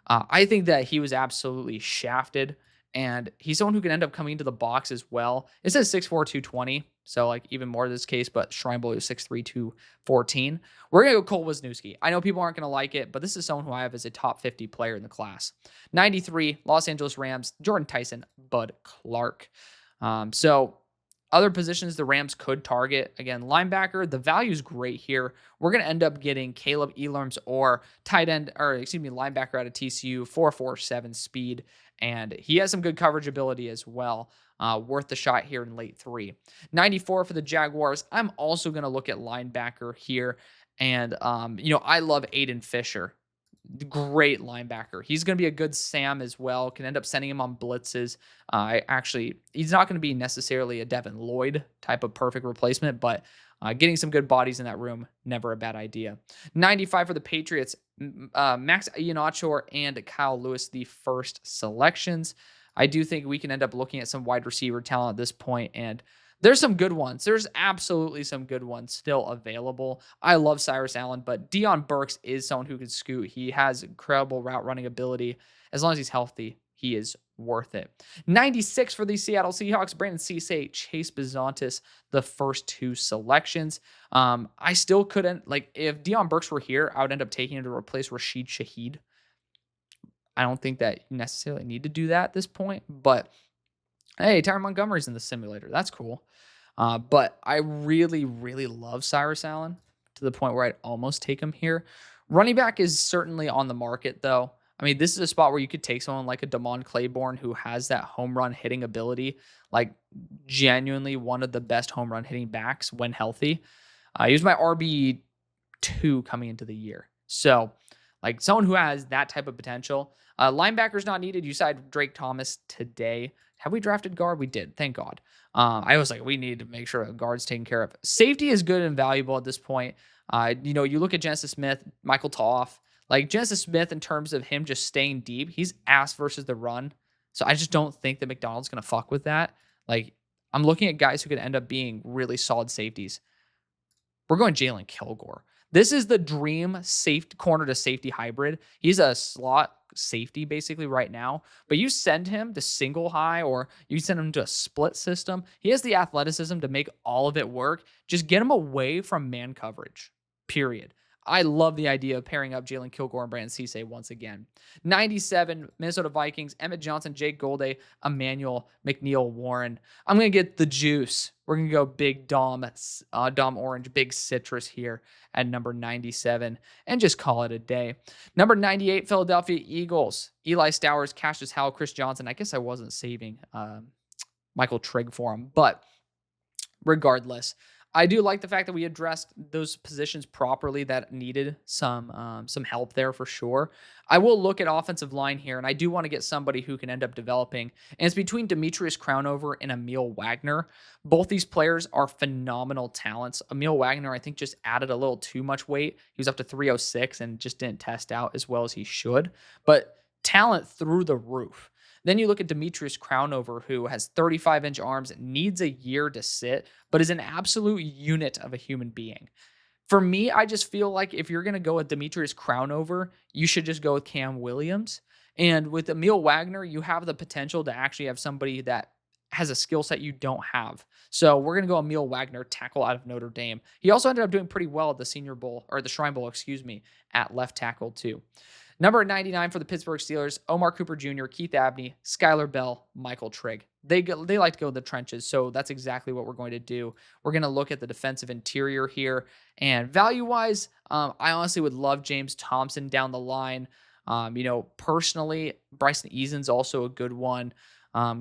I think that he was absolutely shafted. And he's someone who can end up coming into the box as well. It says 6'4", 220, so like even more in this case, but Shrine Bowl is 6'3", 214. We're going to go Cole Wisniewski. I know people aren't going to like it, but this is someone who I have as a top 50 player in the class. 93, Los Angeles Rams, Jordan Tyson, Bud Clark. So other positions the Rams could target. Again, linebacker, the value is great here. We're going to end up getting Caleb Elam's or linebacker out of TCU, 4.47 speed. And he has some good coverage ability as well. Worth the shot here in late 3. 94 for the Jaguars. I'm also going to look at linebacker here. And, I love Aiden Fisher. Great linebacker. He's going to be a good Sam as well. Can end up sending him on blitzes. He's not going to be necessarily a Devin Lloyd type of perfect replacement, but getting some good bodies in that room, never a bad idea. 95 for the Patriots. Max Iheanacho and Kyle Lewis, the first selections. I do think we can end up looking at some wide receiver talent at this point, and there's some good ones. There's absolutely some good ones still available. I love Cyrus Allen, but Dion Burks is someone who can scoot. He has incredible route running ability. As long as he's healthy, he is worth it. 96 for the Seattle Seahawks. Brandon Cisse, Chase Bizontis, the first 2 selections. I still couldn't, if Dion Burks were here, I would end up taking him to replace Rashid Shaheed. I don't think that you necessarily need to do that at this point, but hey, Tyron Montgomery's in the simulator. That's cool. But I really, really love Cyrus Allen to the point where I'd almost take him here. Running back is certainly on the market, though. I mean, this is a spot where you could take someone like a Damon Claiborne who has that home run hitting ability, like genuinely one of the best home run hitting backs when healthy. He was my RB2 coming into the year. So, like someone who has that type of potential. Linebacker's not needed. You signed Drake Thomas today. Have we drafted guard? We did. Thank God. I was like, we need to make sure a guard's taken care of. Safety is good and valuable at this point. You look at Genesis Smith, Michael Toff. Like Genesis Smith, in terms of him just staying deep, he's ass versus the run. So I just don't think that McDonald's going to fuck with that. Like, I'm looking at guys who could end up being really solid safeties. We're going Jalen Kilgore. This is the dream corner to safety hybrid. He's a slot safety basically right now, but you send him to single high or you send him to a split system. He has the athleticism to make all of it work. Just get him away from man coverage, period. I love the idea of pairing up Jalen Kilgore and Brandon Cisse once again. 97, Minnesota Vikings, Emmett Johnson, Jake Golday, Emmanuel McNeil Warren. I'm going to get the juice. We're going to go big Dom Orange, big citrus here at number 97 and just call it a day. Number 98, Philadelphia Eagles, Eli Stowers, Cassius Howell, Chris Johnson. I guess I wasn't saving Michael Trigg for him, but regardless, I do like the fact that we addressed those positions properly that needed some help there for sure. I will look at offensive line here, and I do want to get somebody who can end up developing. And it's between Demetrius Crownover and Emil Wagner. Both these players are phenomenal talents. Emil Wagner, I think, just added a little too much weight. He was up to 306 and just didn't test out as well as he should. But talent through the roof. Then you look at Demetrius Crownover, who has 35-inch arms, needs a year to sit, but is an absolute unit of a human being. For me, I just feel like if you're going to go with Demetrius Crownover, you should just go with Cam Williams. And with Emil Wagner, you have the potential to actually have somebody that has a skill set you don't have. So we're going to go Emil Wagner, tackle out of Notre Dame. He also ended up doing pretty well at the Senior Bowl, or the Shrine Bowl, at left tackle too. Number 99 for the Pittsburgh Steelers, Omar Cooper Jr., Keith Abney, Skylar Bell, Michael Trigg. They like to go in the trenches, so that's exactly what we're going to do. We're going to look at the defensive interior here. And value-wise, I honestly would love James Thompson down the line. Personally, Bryson Eason's also a good one.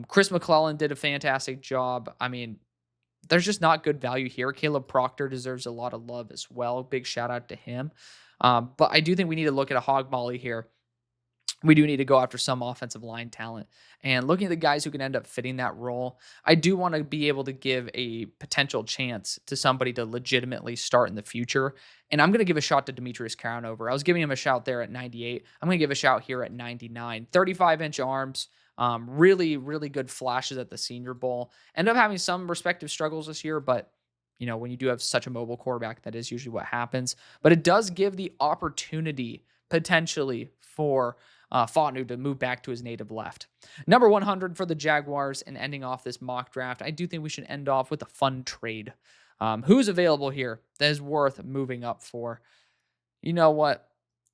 Chris McClellan did a fantastic job. I mean, there's just not good value here. Caleb Proctor deserves a lot of love as well. Big shout out to him. But I do think we need to look at a hog molly here. We do need to go after some offensive line talent. And looking at the guys who can end up fitting that role, I do want to be able to give a potential chance to somebody to legitimately start in the future. And I'm going to give a shot to Demetrius Crownover. I was giving him a shout there at 98. I'm going to give a shout here at 99. 35-inch arms. Really, really good flashes at the Senior Bowl. End up having some respective struggles this year, but when you do have such a mobile quarterback, that is usually what happens. But it does give the opportunity potentially for Fontenot to move back to his native left. Number 100 for the Jaguars, and ending off this mock draft, I do think we should end off with a fun trade. Who's available here that is worth moving up for? You know what?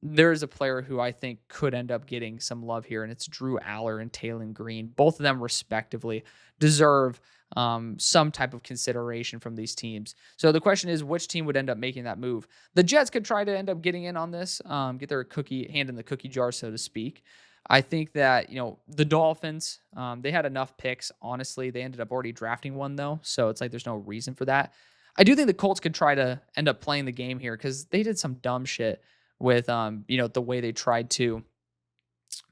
There is a player who I think could end up getting some love here, and it's Drew Aller and Taylor Green. Both of them, respectively, deserve some type of consideration from these teams. So the question is, which team would end up making that move? The Jets could try to end up getting in on this, get their hand in the cookie jar, so to speak. I think that, the Dolphins, they had enough picks. Honestly, they ended up already drafting one, though, so it's like there's no reason for that. I do think the Colts could try to end up playing the game here because they did some dumb shit with, the way they tried to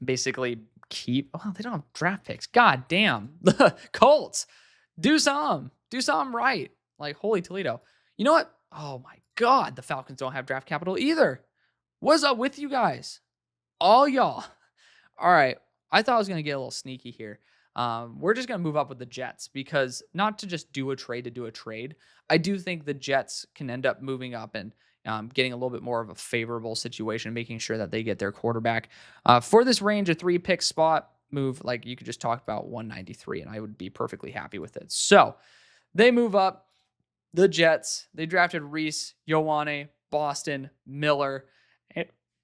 basically they don't have draft picks. God damn. The Colts, do something right. Like, holy Toledo. You know what? Oh my God. The Falcons don't have draft capital either. What's up with you guys? All y'all. All right. I thought I was going to get a little sneaky here. We're just going to move up with the Jets because not to just do a trade to do a trade. I do think the Jets can end up moving up and getting a little bit more of a favorable situation, making sure that they get their quarterback. For this range, a 3-pick spot move, like you could just talk about 193, and I would be perfectly happy with it. So they move up. The Jets, they drafted Reese, Ioane, Boston, Miller.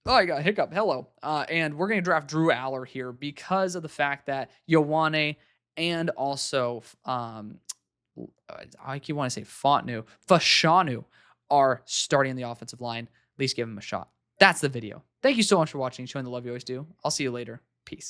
Oh, I got a hiccup. Hello. And we're going to draft Drew Aller here because of the fact that Ioane and also, I keep wanting to say Fashanu are starting in the offensive line. At least give him a shot. That's the video. Thank you so much for watching, showing the love you always do. I'll see you later.